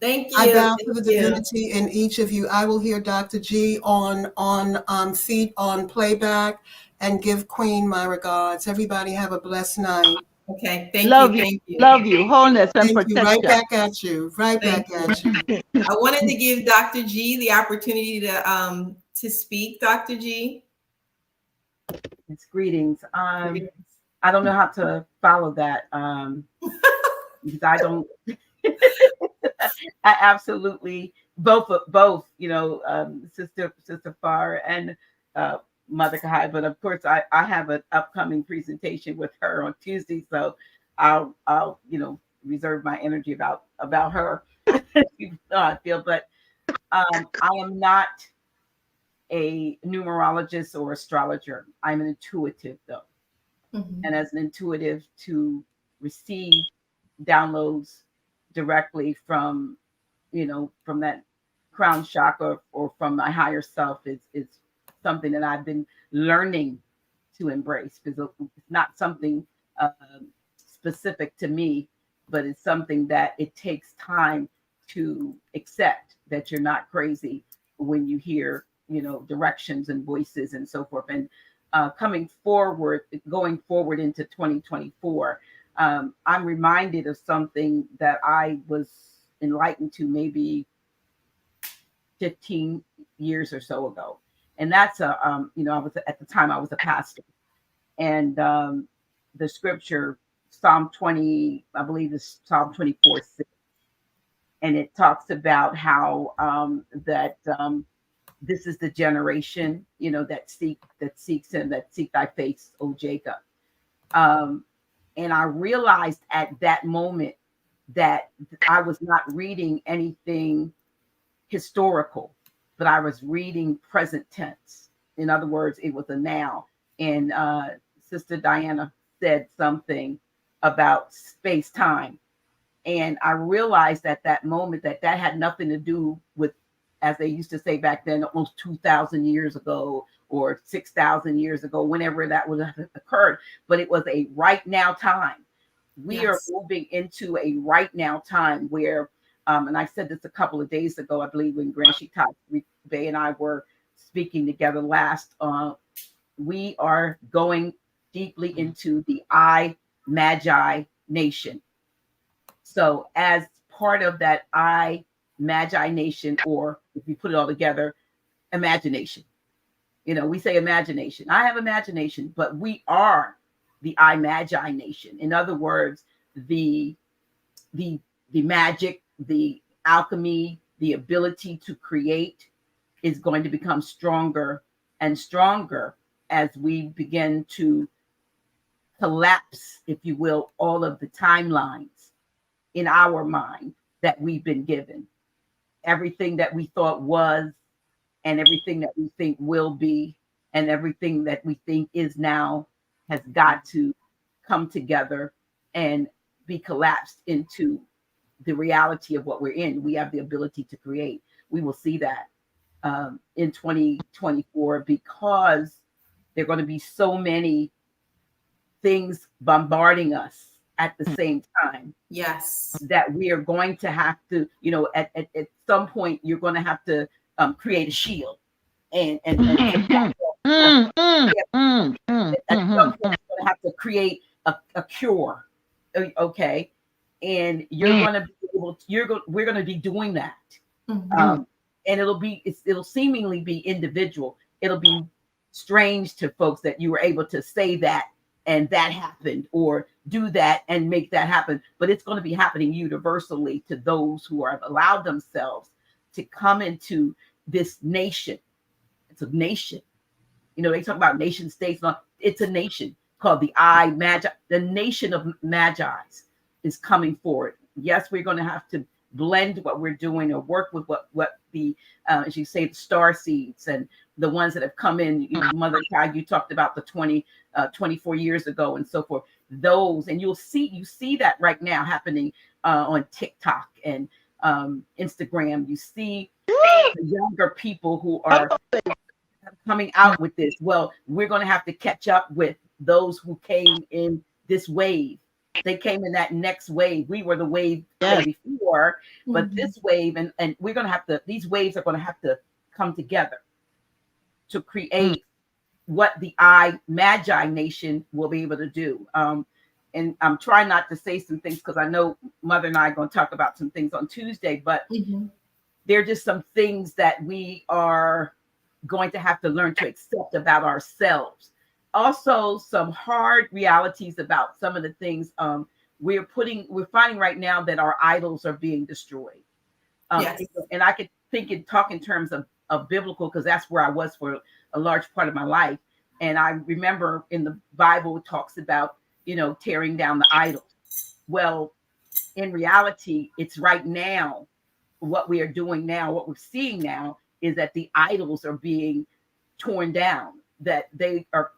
Thank I you. bow Thank to the you. divinity in each of you. I will hear Dr. G on feed on playback and give Queen my regards. Everybody have a blessed night. Okay. Thank Love you. you. Thank you. Love you. Wholeness and Thank you. Right protection. back at you. Right Thank back at you. I wanted to give Dr. G the opportunity to speak. Dr. G. It's greetings. I don't know how to follow that because I don't. I absolutely both, Sister Pharr and Mother Kahai. But of course, I have an upcoming presentation with her on Tuesday, so I'll reserve my energy about her. You know how I feel, but I am not a numerologist or astrologer. I'm an intuitive, though. Mm-hmm. And as an intuitive, to receive downloads directly from from that crown chakra or from my higher self is something that I've been learning to embrace, because it's not something specific to me, but it's something that it takes time to accept that you're not crazy when you hear directions and voices and so forth. And going forward into 2024, I'm reminded of something that I was enlightened to maybe 15 years or so ago. And that's I was at the time I was a pastor, and the scripture Psalm 20, I believe is Psalm 24:6, and it talks about how this is the generation that seeks him, that seek thy face, O Jacob. And I realized at that moment that I was not reading anything historical, but I was reading present tense. In other words, it was a now. And Sister Diana said something about space time. And I realized at that moment that had nothing to do with, as they used to say back then, almost 2,000 years ago or 6,000 years ago, whenever that would have occurred. But it was a right now time. We are moving into a right now time where, and I said this a couple of days ago, I believe when Grand Shitak Bay and I were speaking together last, we are going deeply into the I Magi nation. So as part of that I Magi nation, or if you put it all together, imagination. We say imagination. I have imagination, but we are the I Magi nation. In other words, the the magic, the alchemy, the ability to create is going to become stronger and stronger as we begin to collapse, if you will, all of the timelines in our mind that we've been given. Everything that we thought was, and everything that we think will be, and everything that we think is now has got to come together and be collapsed into the reality of what we're in. We have the ability to create. We will see that in 2024 because there are going to be so many things bombarding us at the same time. Yes. That we are going to have to, at some point, you're going to have to create a shield and at some point, you're going to have to create a cure. Okay. And you're going to be able to, we're going to be doing that. And it'll seemingly be individual. It'll be strange to folks that you were able to say that and that happened, or do that and make that happen. But it's going to be happening universally to those who have allowed themselves to come into this nation. It's a nation. They talk about nation states. It's a nation called the I Magi. The nation of Magi's is coming forward. Yes, we're going to have to blend what we're doing or work with what the as you say, the star seeds and the ones that have come in. Mother Child, you talked about the 24 years ago and so forth. Those, and you see that right now happening on TikTok and Instagram. You see the younger people who are coming out with this. Well, we're going to have to catch up with those who came in this wave. They came in that next wave. We were the wave before, but this wave, and we're going to have to, these waves are going to have to come together to create what the I Magi nation will be able to do. And I'm trying not to say some things because I know Mother and I are going to talk about some things on Tuesday, but there are just some things that we are going to have to learn to accept about ourselves. Also, some hard realities about some of the things we're finding right now that our idols are being destroyed. And I could talk in terms of biblical, because that's where I was for a large part of my life. And I remember in the Bible, it talks about, tearing down the idols. Well, in reality, it's right now, what we are doing now, what we're seeing now is that the idols are being torn down, that they are,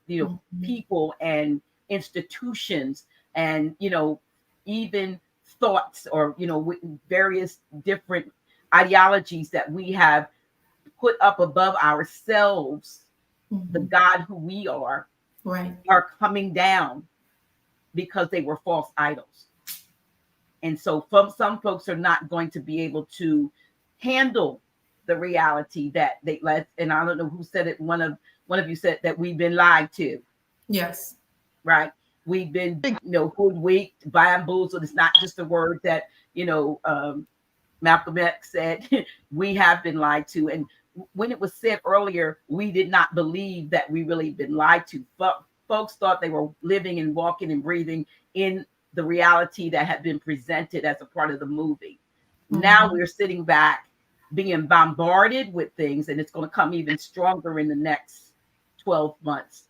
people and institutions and, even thoughts or, various different ideologies that we have put up above ourselves, the God who we are coming down because they were false idols. And so some folks are not going to be able to handle the reality that they let, and I don't know who said it. One of you said that we've been lied to. Yes. Right. We've been, hoodwinked, bamboozled. It's not just a word that, Malcolm X said. We have been lied to. And when it was said earlier, we did not believe that we really been lied to. But folks thought they were living and walking and breathing in the reality that had been presented as a part of the movie. Now we're sitting back being bombarded with things, and it's going to come even stronger in the next 12 months.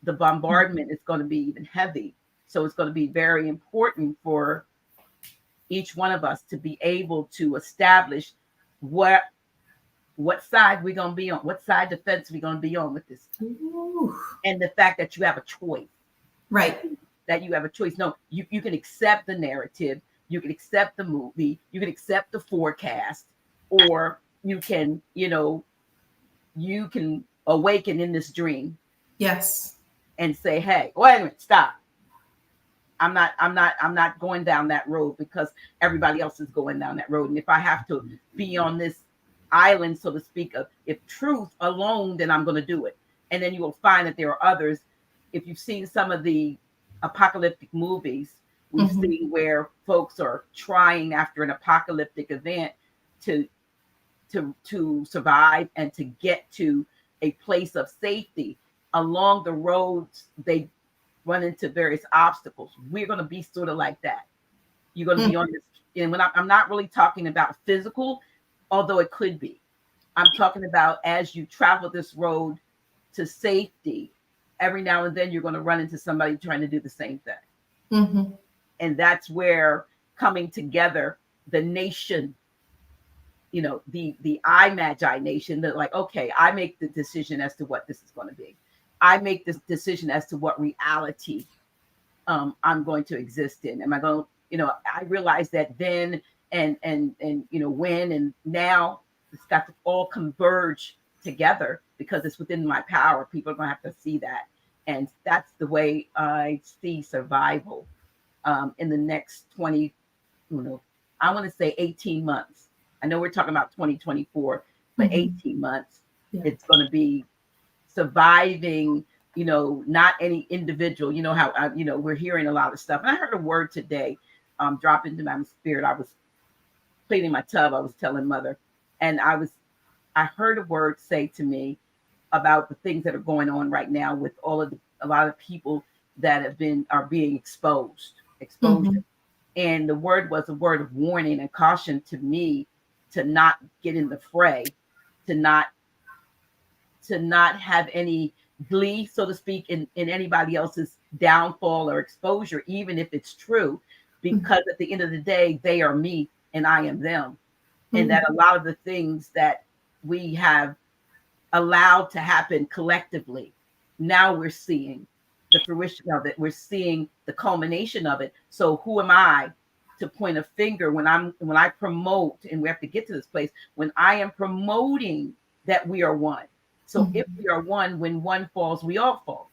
The bombardment is going to be even heavy. So it's going to be very important for each one of us to be able to establish what side we're going to be on, what side of the fence we're going to be on with this. And the fact that you have a choice. Right. That you have a choice. No, you can accept the narrative, you can accept the movie, you can accept the forecast, or you can, you can awaken in this dream. Yes. And say, hey, wait a minute, stop. I'm not going down that road because everybody else is going down that road. And if I have to be on this island, so to speak, of if truth alone, then I'm going to do it. And then you will find that there are others. If you've seen some of the apocalyptic movies, we've seen where folks are trying after an apocalyptic event to survive and to get to a place of safety. Along the roads, they run into various obstacles. We're going to be sort of like that. You're going to be on this. And when I'm not really talking about physical, although it could be. I'm talking about as you travel this road to safety, every now and then you're going to run into somebody trying to do the same thing. Mm-hmm. And that's where coming together, the nation, you know, the I Magi nation, that like, okay, I make the decision as to what this is going to be. I make this decision as to what reality I'm going to exist in. Am I going to, you know, I realized that then and you know, when and now it's got to all converge together because it's within my power. People are going to have to see that. And that's the way I see survival in the next 20, you know, I want to say 18 months. I know we're talking about 2024, but 18 months, it's going to be surviving, you know, not any individual, you know, how, you know, we're hearing a lot of stuff. And I heard a word today drop into my spirit. I was cleaning my tub. I was telling mother, and I heard a word say to me about the things that are going on right now with all of a lot of people that are being exposure. And the word was a word of warning and caution to me to not get in the fray, to not have any glee, so to speak, in anybody else's downfall or exposure, even if it's true, because at the end of the day, they are me and I am them. And that a lot of the things that we have allowed to happen collectively, now we're seeing the fruition of it. We're seeing the culmination of it. So who am I to point a finger when I promote, and we have to get to this place, when I am promoting that we are one. So if we are one, when one falls, we all fall.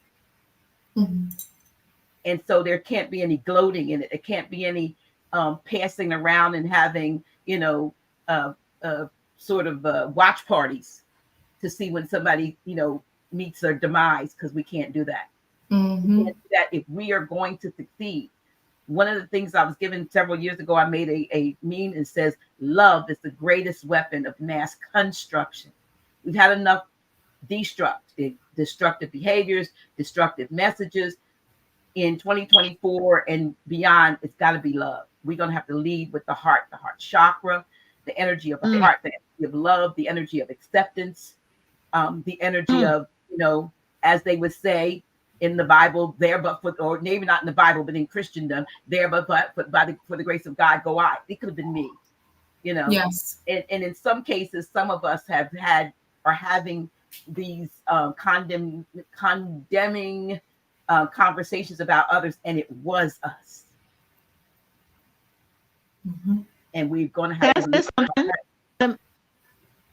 And so there can't be any gloating in it. There can't be any passing around and having, you know, sort of watch parties to see when somebody, you know, meets their demise, because we can't do that. We can't do that if we are going to succeed. One of the things I was given several years ago, I made a meme and says, love is the greatest weapon of mass construction. We've had enough destructive behaviors, destructive messages. In 2024 and beyond, it's got to be love. We're going to have to lead with the heart chakra, the energy of the heart, the energy of love, the energy of acceptance, the energy of, you know, as they would say in the Bible, there but for, or maybe not in the Bible, but in Christendom, there but for the grace of God go I. It could have been me, you know. Yes. And in some cases, some of us are having these condemning conversations about others, and it was us. And we're going to have to say something.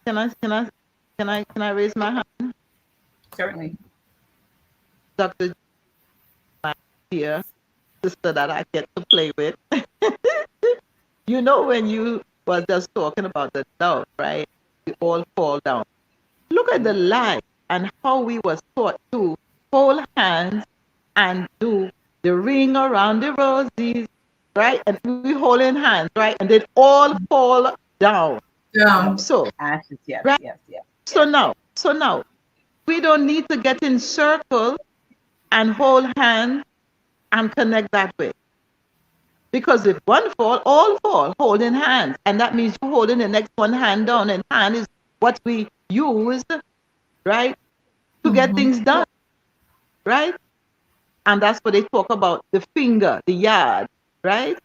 Can I raise my hand? Certainly. Dr. My dear sister that I get to play with. You know, when you was just talking about the love, right? We all fall down. Look at the life and how we was taught to hold hands and do the ring around the roses, right? And we holding hands, right? And they all fall down. So ashes, yes, right? yes. So now, we don't need to get in circle and hold hands and connect that way. Because if one fall, all fall, holding hands. And that means you're holding the next one hand down. And hand is what we use, right, to get things done, right? And that's what they talk about, the finger, the yard, right?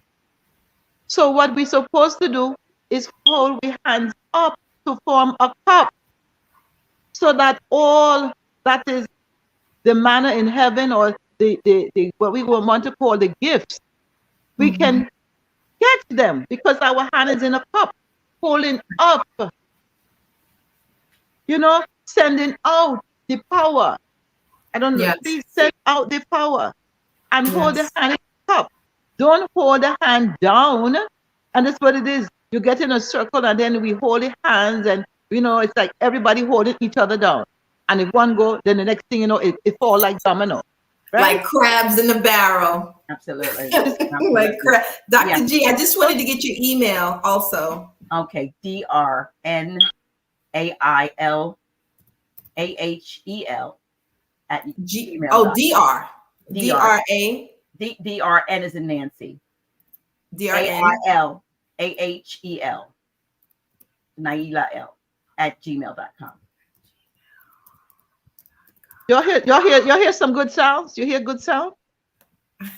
So what we're supposed to do is hold the hands up to form a cup, so that all that is the manna in heaven, or the what we want to call the gifts, we can catch them, because our hand is in a cup, holding up, you know, sending out the power. I don't know, please send out the power and hold the hand in a cup. Don't hold the hand down. And that's what it is. You get in a circle and then we hold the hands, and, you know, it's like everybody holding each other down. And if one go, then the next thing you know, it fall like domino. Right? Like crabs in a barrel. Absolutely. Like Dr. G, I just wanted to get your email also. Okay, DRNAILAHEL at Gmail. Oh, DR. DRA. DRN is in Nancy. DRN. AILAHEL. Naila L at gmail.com. Y'all hear some good sounds? You hear good sound?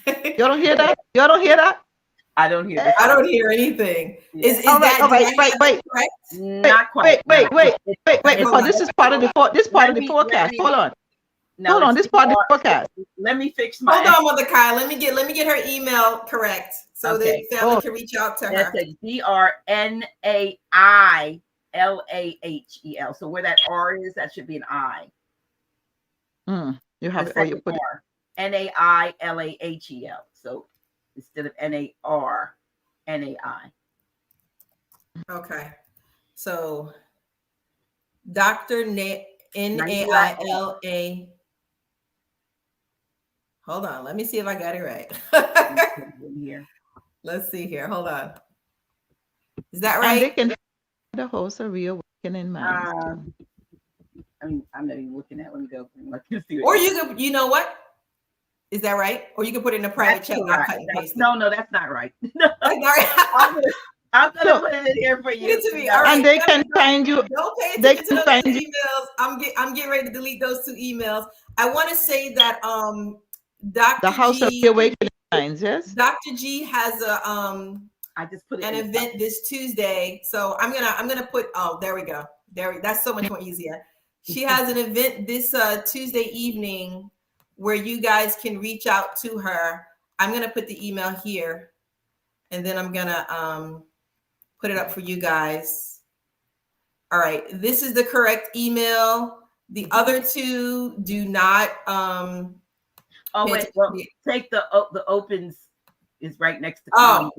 Y'all don't hear that? Y'all don't hear that? I don't hear that. I don't hear anything. Yeah. Is that wait. correct? Not quite. Wait. Because this is part of the forecast. Hold on. No, Hold on. This part of the forecast. Let me fix my. Hold on, Mother Kai. Let me get her email correct so Okay. that family can reach out to her. That's a DRNAILAHEL. So where that R is, that should be an I. You have The it. Oh, you second put it. R. NAILAHEL. So instead of NAR, NAI. Okay. So Dr. NAILA. Hold on. Let me see if I got it right. Here. Let's see here. Hold on. Is that And right? they can the host of Reawakening Minds. I'm not even looking at. Let me go. Or you could, you know what? Is that right? Or you can put it in a private chat. Right. No, that's not right. That's not right. I'm gonna put it in here for you. Get it to me. All right. And they can find you. Don't pay They attention to can those find two you. emails. I'm getting ready to delete those two emails. I want to say that Dr. The House of G, Reawakening Minds, yes? Dr. G has a I just put it an event this Tuesday. So I'm gonna put, oh, there we go. That's so much more easier. She has an event this Tuesday evening where you guys can reach out to her. I'm gonna put the email here, and then I'm gonna put it up for you guys. All right, this is the correct email. The other two do not. Oh wait, well, take the opens is right next to. Oh.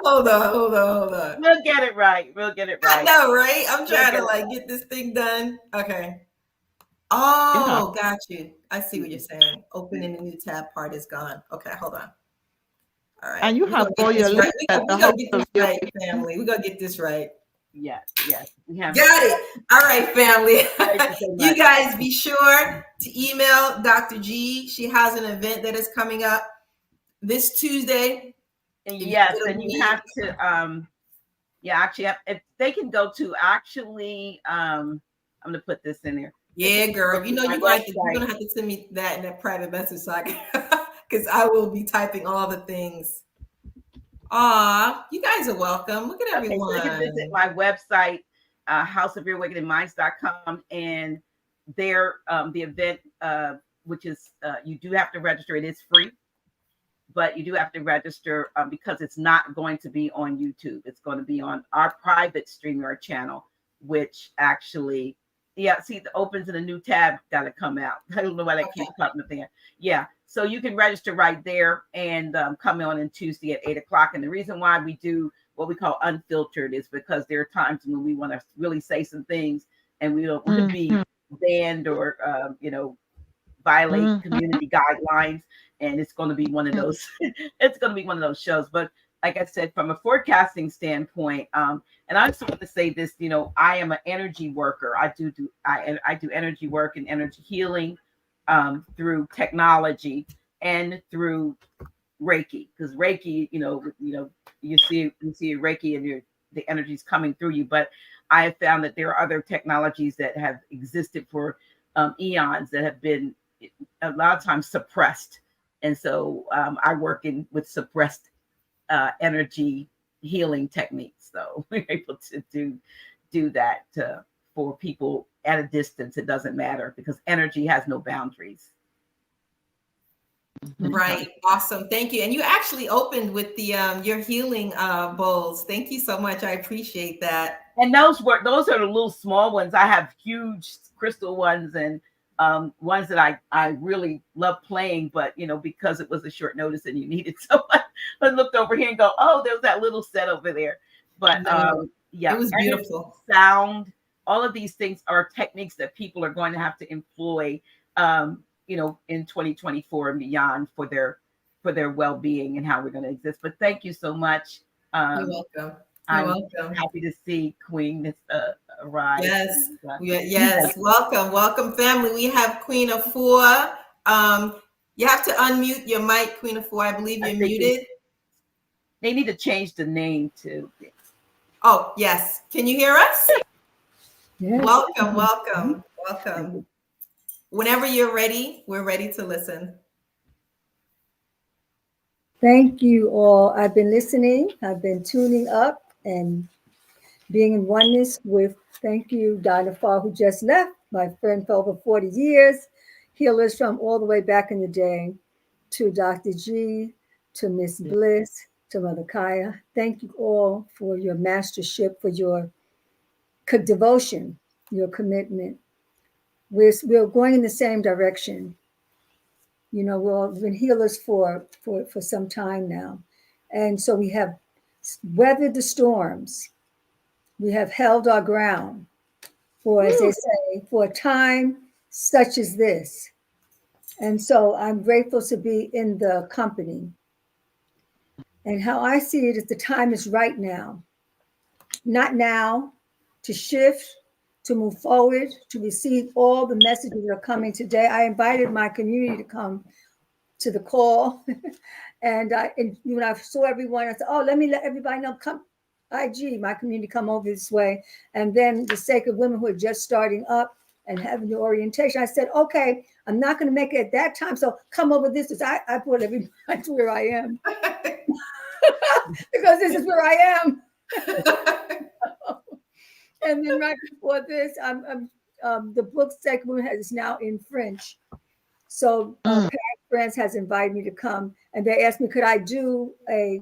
Hold on. We'll get it right. I know, right? I'm trying to get this thing done. Okay. Oh, got you. I see what you're saying. Opening the new tab part is gone. Okay, hold on. All right. And you have all your links at the We're gonna get this right, family. We're gonna get this right. Yes. We have Got it. All right, family. You guys be sure to email Dr. G. She has an event that is coming up this Tuesday. Yes, and you have to actually if they can go to I'm gonna put this in there. Yeah, girl. You know you're gonna have to send me that in that private message so I can because I will be typing all the things. Aw, you guys are welcome. Look at everyone. So you can visit my website, houseofreawakeningminds.com, and there the event which is you do have to register. It is free, but you do have to register because it's not going to be on YouTube. It's going to be on our private StreamYard channel, which actually, see, the opens in a new tab got to come out. I don't know why that keeps popping up there. Yeah, so you can register right there and come on Tuesday at 8:00. And the reason why we do what we call unfiltered is because there are times when we want to really say some things and we don't want to be banned or, violate community guidelines. And it's going to be one of those. It's going to be one of those shows. But like I said, from a forecasting standpoint, and I just want to say this, I am an energy worker. I do energy work and energy healing through technology and through Reiki, because Reiki, you see Reiki and the energy is coming through you. But I have found that there are other technologies that have existed for eons that have been a lot of times suppressed. And so I work with suppressed energy healing techniques. So we're able to do that for people at a distance. It doesn't matter because energy has no boundaries. Right. Awesome. Thank you. And you actually opened with the your healing bowls. Thank you so much. I appreciate that. And those are the little small ones. I have huge crystal ones and ones that I really love playing, but because it was a short notice and you needed someone, I looked over here and go, oh, there's that little set over there. But it was beautiful. Sound, all of these things are techniques that people are going to have to employ in 2024 and beyond for their well-being and how we're going to exist. But thank you so much. You're welcome. I'm happy to see Queen arrive. Yes. Welcome, family. We have Queen Afua You have to unmute your mic, Queen Afua. I believe you're muted. They need to change the name to. Oh, yes. Can you hear us? Yes. Welcome, welcome, welcome. Whenever you're ready, we're ready to listen. Thank you all. I've been listening. I've been tuning up and being in oneness with, thank you, Dr. Pharr, who just left, my friend for over 40 years, healers from all the way back in the day, to Dr. G, to Ms. Bliss, to Mother Kaya. Thank you all for your mastership, for your devotion, your commitment. We're going in the same direction. You know, we've been healers for some time now. And so we have weathered the storms. We have held our ground for, as they say, for a time such as this. And so I'm grateful to be in the company. And how I see it is the time is right now. Not now, to shift, to move forward, to receive all the messages that are coming today. I invited my community to come to the call. And when I saw everyone, I said, oh, let me let everybody know, come, IG, my community, come over this way. And then the sake of women who are just starting up and having the orientation, I said, okay, I'm not going to make it at that time. So come over this. I put everybody to where I am. Because this is where I am. And then right before this, the book Sacred Women is now in French. So France has invited me to come, and they asked me, could I do a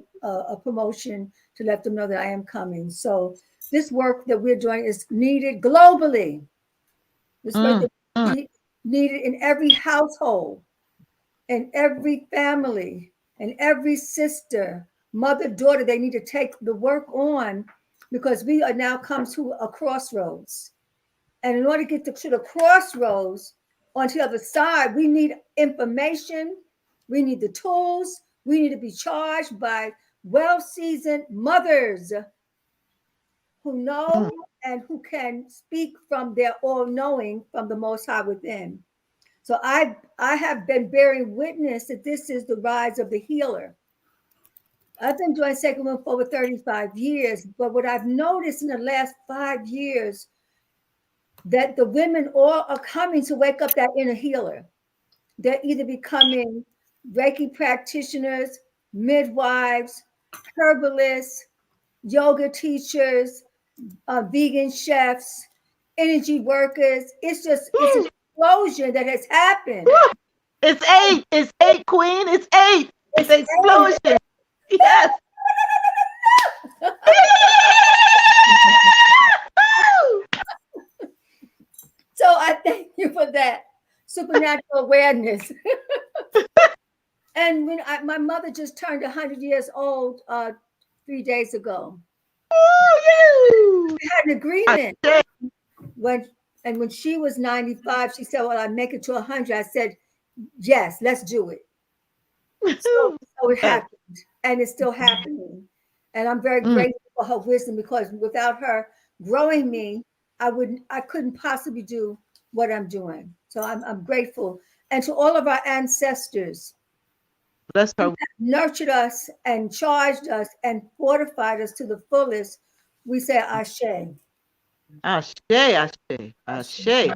promotion to let them know that I am coming. So this work that we're doing is needed globally. This work is needed in every household, in every family, and every sister, mother, daughter. They need to take the work on, because we are now come to a crossroads. And in order to get to the crossroads, on the other side, we need information, we need the tools, we need to be charged by well-seasoned mothers who know and who can speak from their all-knowing from the Most High within. So I have been bearing witness that this is the rise of the healer. I've been doing Sacred Women for over 35 years, but what I've noticed in the last 5 years, that the women all are coming to wake up that inner healer. They're either becoming Reiki practitioners, midwives, herbalists, yoga teachers, vegan chefs, energy workers. It's an explosion that has happened. It's eight, Queen. It's eight. It's an explosion. Yes. So I thank you for that supernatural awareness. And when my mother just turned 100 years old 3 days ago. We had an agreement. When she was 95, she said, well, I make it to 100. I said, yes, let's do it. So it happened, and it's still happening. And I'm very grateful for her wisdom, because without her growing me, I couldn't possibly do what I'm doing. So I'm grateful. And to all of our ancestors, bless her, nurtured us and charged us and fortified us to the fullest, we say Ashe. Ashe, Ashe, Ashe.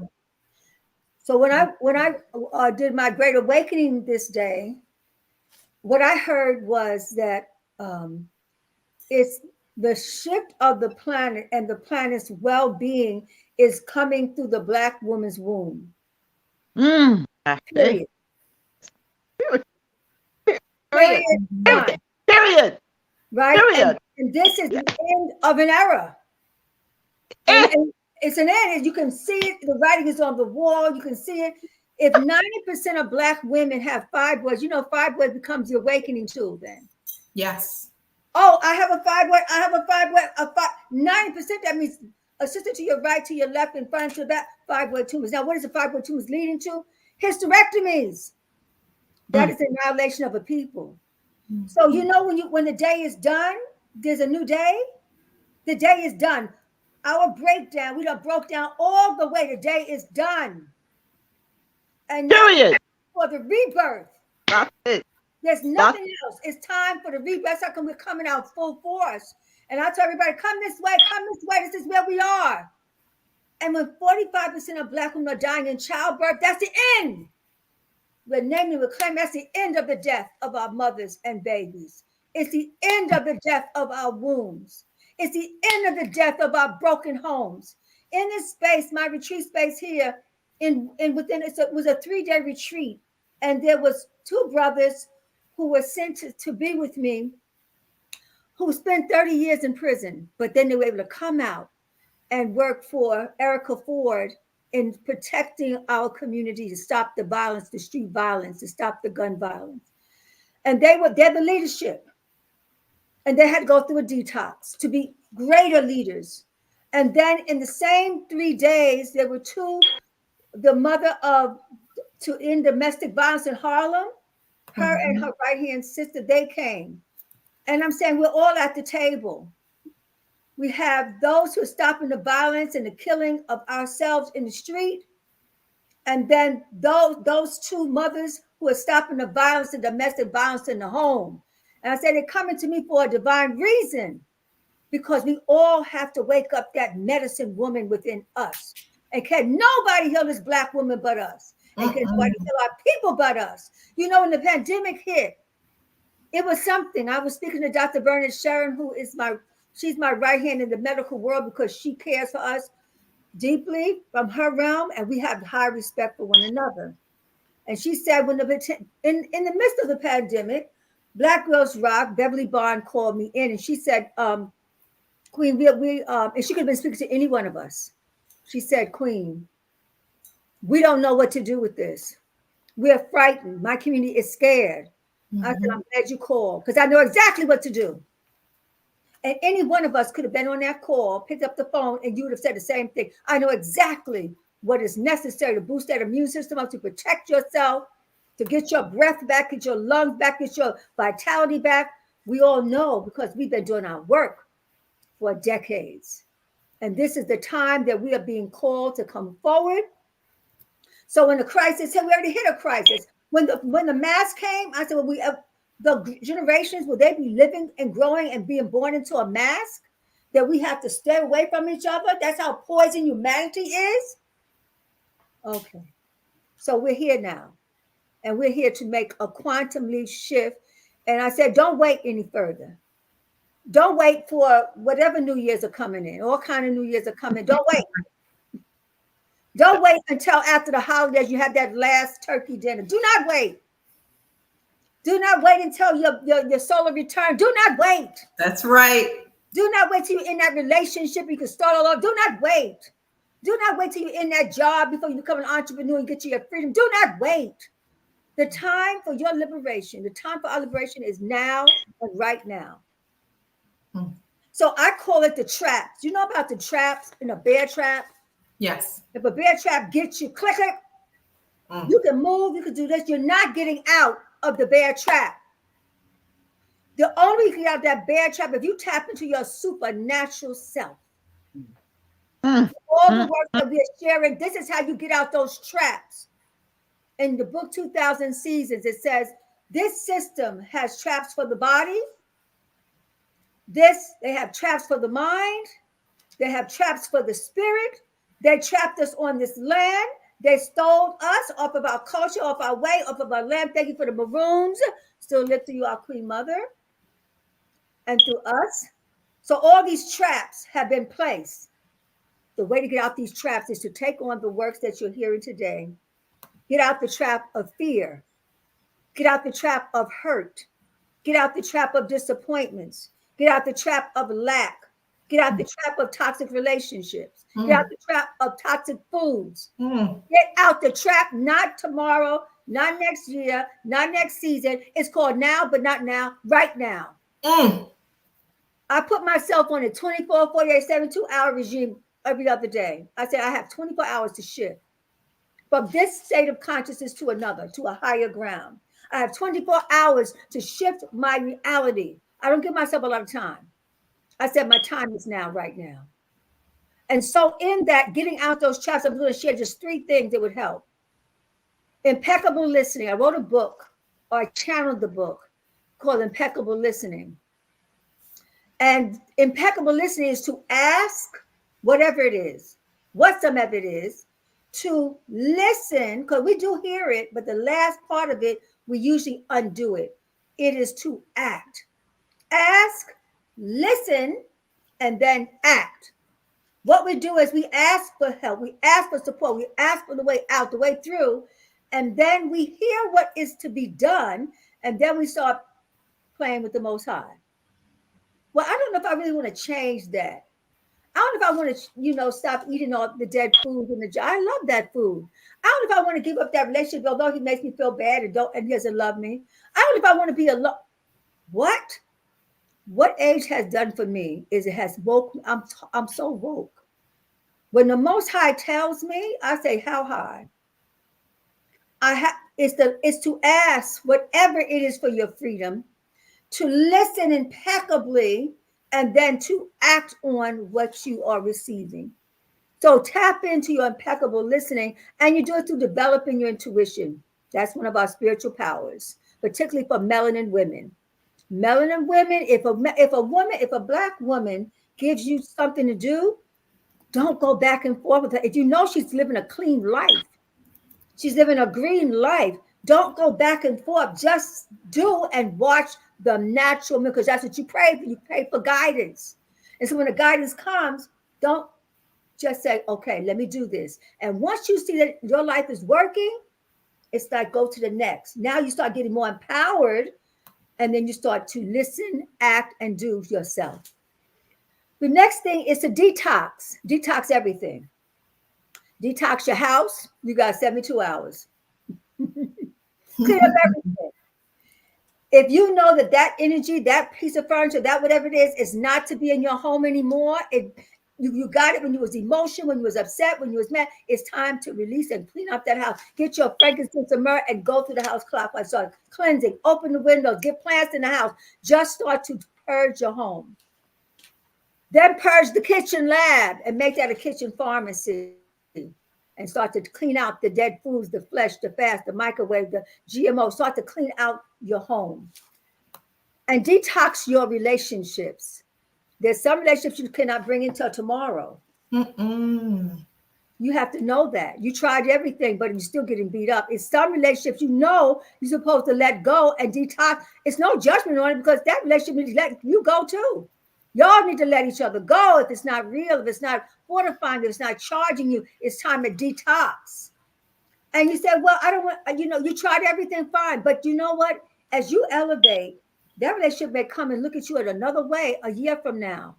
So when I did my great awakening this day, what I heard was that it's the shift of the planet, and the planet's well-being is coming through the Black woman's womb. Period. Period. Period. Right? Period. And this is the end of an era. And it's an end. You can see it. The writing is on the wall. You can see it. If 90% of Black women have fibroids, fibroid becomes the awakening tool then. Yes. Oh, I have a fibroid. I have a fibroid. 90%, that means a sister to your right, to your left, in front, to that, fibroid tumors. Now, what is the fibroid tumors leading to? Hysterectomies. That is the annihilation of a people. So when the day is done, there's a new day. The day is done. Our breakdown, we done broke down all the way. The day is done. And period. for the rebirth. That's it. There's nothing else. It's time for the rebirth. That's how come we're coming out full force. And I tell everybody, come this way, come this way. This is where we are. And when 45% of Black women are dying in childbirth, that's the end. We're naming, we're claiming that's the end of the death of our mothers and babies. It's the end of the death of our wombs. It's the end of the death of our broken homes. In this space, my retreat space here, it was a 3-day retreat, and there was 2 brothers who were sent to be with me, who spent 30 years in prison, but then they were able to come out and work for Erica Ford in protecting our community to stop the violence, the street violence, to stop the gun violence. And they're the leadership. And they had to go through a detox to be greater leaders. And then in the same 3 days, there were 2, the mother to end domestic violence in Harlem, her and her right-hand sister, they came. And I'm saying we're all at the table. We have those who are stopping the violence and the killing of ourselves in the street. And then those 2 mothers who are stopping the violence and domestic violence in the home. And I said, they're coming to me for a divine reason, because we all have to wake up that medicine woman within us. And can nobody heal this Black woman but us? And can nobody heal our people but us? You know, when the pandemic hit, it was something. I was speaking to Dr. Bernadette Sharon, who is she's my right hand in the medical world, because she cares for us deeply from her realm, and we have high respect for one another. And she said, when in the midst of the pandemic, Black Girls Rock, Beverly Bond called me in, and she said, Queen, and she could have been speaking to any one of us. She said, Queen, we don't know what to do with this. We're frightened. My community is scared. I said, I'm glad you called, because I know exactly what to do. And any one of us could have been on that call, picked up the phone, and you would have said the same thing. I know exactly what is necessary to boost that immune system up, to protect yourself, to get your breath back, get your lungs back, get your vitality back. We all know, because we've been doing our work for decades. And this is the time that we are being called to come forward. So when the crisis hit, we already hit a crisis. When the mask came, I said, well, the generations, will they be living and growing and being born into a mask that we have to stay away from each other? That's how poison humanity is. Okay. So we're here now, and we're here to make a quantum leap shift. And I said, don't wait any further. Don't wait for whatever New Year's are coming in. All kind of New Year's are coming. Don't wait. Don't wait until after the holidays you have that last turkey dinner. Do not wait. Do not wait until your solar return. Do not wait. That's right. Do not wait till you're in that relationship. You can start all over. Do not wait. Do not wait till you're in that job before you become an entrepreneur and get your freedom. Do not wait. The time for your liberation, the time for our liberation is now and right now. So I call it the traps. You know about the traps in a bear trap? Yes. If a bear trap gets you, click it. You can move, you can do this. You're not getting out of the bear trap. The only way you can get out of that bear trap, if you tap into your supernatural self. All the work that we're sharing, this is how you get out those traps. In the book 2000 Seasons, it says, this system has traps for the body. They have traps for the mind. They have traps for the spirit. They trapped us on this land. They stole us off of our culture, off our way, off of our land. Thank you for the maroons. Still live through you, our Queen Mother, and through us. So all these traps have been placed. The way to get out these traps is to take on the works that you're hearing today. Get out the trap of fear. Get out the trap of hurt. Get out the trap of disappointments. Get out the trap of lack. Get out the trap of toxic relationships. Get out the trap of toxic foods. Get out the trap, not tomorrow, not next year, not next season. It's called now, but not now, right now. I put myself on a 24, 48, 72-hour regime every other day. I said I have 24 hours to shift from this state of consciousness to another, to a higher ground. I have 24 hours to shift my reality. I don't give myself a lot of time. I said my time is now, right now. And so in that, getting out those traps, I'm going to share just 3 things that would help. Impeccable listening. I wrote a book, or I channeled the book called Impeccable Listening. And impeccable listening is to ask whatever it is, whatsoever it is, to listen, because we do hear it, but the last part of it, we usually undo it. It is to act. Ask, listen, and then act. What we do is we ask for help, we ask for support, we ask for the way out, the way through, and then we hear what is to be done, and then we start playing with the Most High. Well, I don't know if I really want to change that. I don't know if I want to, stop eating all the dead food in the jar. I love that food. I don't know if I want to give up that relationship, although he makes me feel bad and he doesn't love me. I don't know if I want to be alone. What age has done for me is it has woke. I'm so woke. When the Most High tells me, I say, how high? It's to ask whatever it is for your freedom, to listen impeccably, and then to act on what you are receiving. So tap into your impeccable listening, and you do it through developing your intuition. That's one of our spiritual powers, particularly for melanin women. Melanin women, if a Black woman gives you something to do, don't go back and forth with her. If you know she's living a clean life, she's living a green life, don't go back and forth. Just do and watch the natural, because that's what you pray for. You pray for guidance. And so when the guidance comes, don't just say, okay, let me do this. And once you see that your life is working, it's like go to the next. Now you start getting more empowered, and then you start to listen, act, and do yourself. The next thing is to detox. Detox everything. Detox your house. You got 72 hours. Clean up everything. If you know that energy, that piece of furniture, that whatever it is not to be in your home anymore, you got it when you was emotional, when you was upset, when you was mad, it's time to release and clean up that house. Get your frankincense and myrrh and go through the house clockwise. Start cleansing, open the windows, get plants in the house. Just start to purge your home. Then purge the kitchen lab and make that a kitchen pharmacy. And start to clean out the dead foods, the flesh, the fat, the microwave, the GMO. Start to clean out your home. And detox your relationships. There's some relationships you cannot bring until tomorrow. Mm-mm. You have to know that. You tried everything, but you're still getting beat up. It's some relationships you're supposed to let go and detox. It's no judgment on it, because that relationship needs to let you go too. Y'all need to let each other go. If it's not real, if it's not fortifying, if it's not charging you, it's time to detox. And you said, well, I don't want, you tried everything fine. But you know what? As you elevate, that relationship may come and look at you in another way a year from now,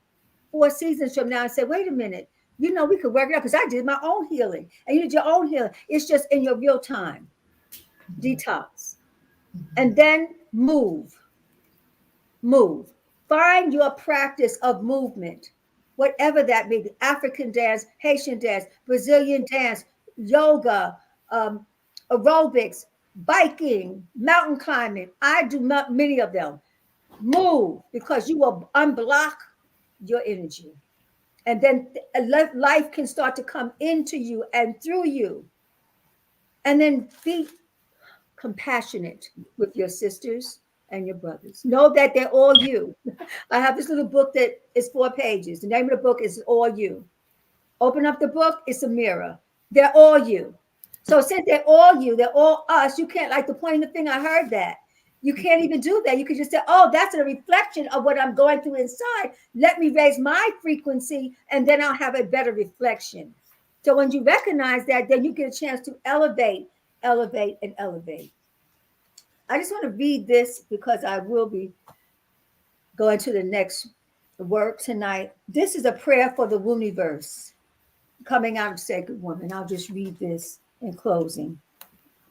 4 seasons from now, and say, wait a minute, we could work it out, because I did my own healing. And you did your own healing. It's just in your real time. Detox. And then move. Find your practice of movement, whatever that may be. African dance, Haitian dance, Brazilian dance, yoga, aerobics, biking, mountain climbing. I do many of them. Move, because you will unblock your energy. And then life can start to come into you and through you. And then be compassionate with your sisters and your brothers. Know that they're all you. I have this little book that is 4 pages. The name of the book is All You. Open up the book, it's a mirror. They're all you. So since they're all you, they're all us, you can't, like the pointing the finger, I heard that. You can't even do that. You could just say, oh, that's a reflection of what I'm going through inside. Let me raise my frequency, and then I'll have a better reflection. So when you recognize that, then you get a chance to elevate, and elevate. I just want to read this, because I will be going to the next work tonight. This is a prayer for the Wooniverse, coming out of Sacred Woman. I'll just read this in closing.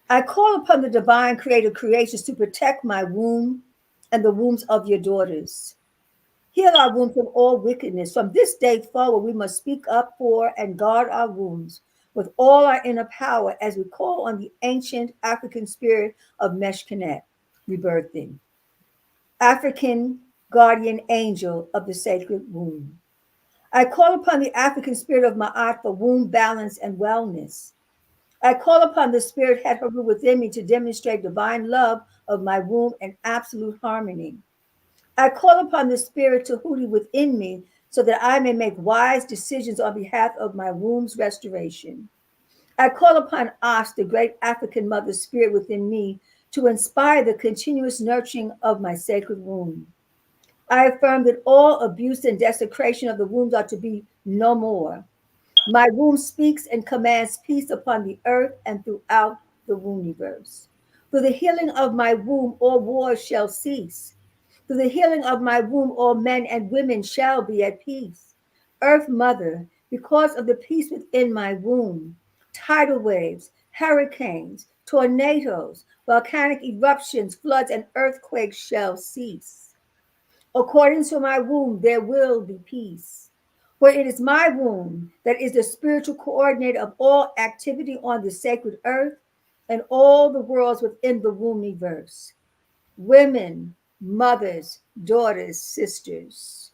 I call upon the divine creative creations to protect my womb and the wombs of your daughters. Heal our womb from all wickedness. From this day forward, we must speak up for and guard our wombs with all our inner power as we call on the ancient African spirit of Meshkinet, rebirthing. African guardian angel of the sacred womb. I call upon the African spirit of Ma'at for womb balance and wellness. I call upon the Spirit Heteru within me to demonstrate divine love of my womb and absolute harmony. I call upon the Spirit Tahuti within me so that I may make wise decisions on behalf of my womb's restoration. I call upon As, the great African mother spirit within me, to inspire the continuous nurturing of my sacred womb. I affirm that all abuse and desecration of the wombs are to be no more. My womb speaks and commands peace upon the earth and throughout the wombniverse. Through the healing of my womb, all wars shall cease. Through the healing of my womb, all men and women shall be at peace. Earth Mother, because of the peace within my womb, tidal waves, hurricanes, tornadoes, volcanic eruptions, floods, and earthquakes shall cease. According to my womb, there will be peace. For it is my womb that is the spiritual coordinator of all activity on the sacred earth and all the worlds within the wombniverse. Women, mothers, daughters, sisters,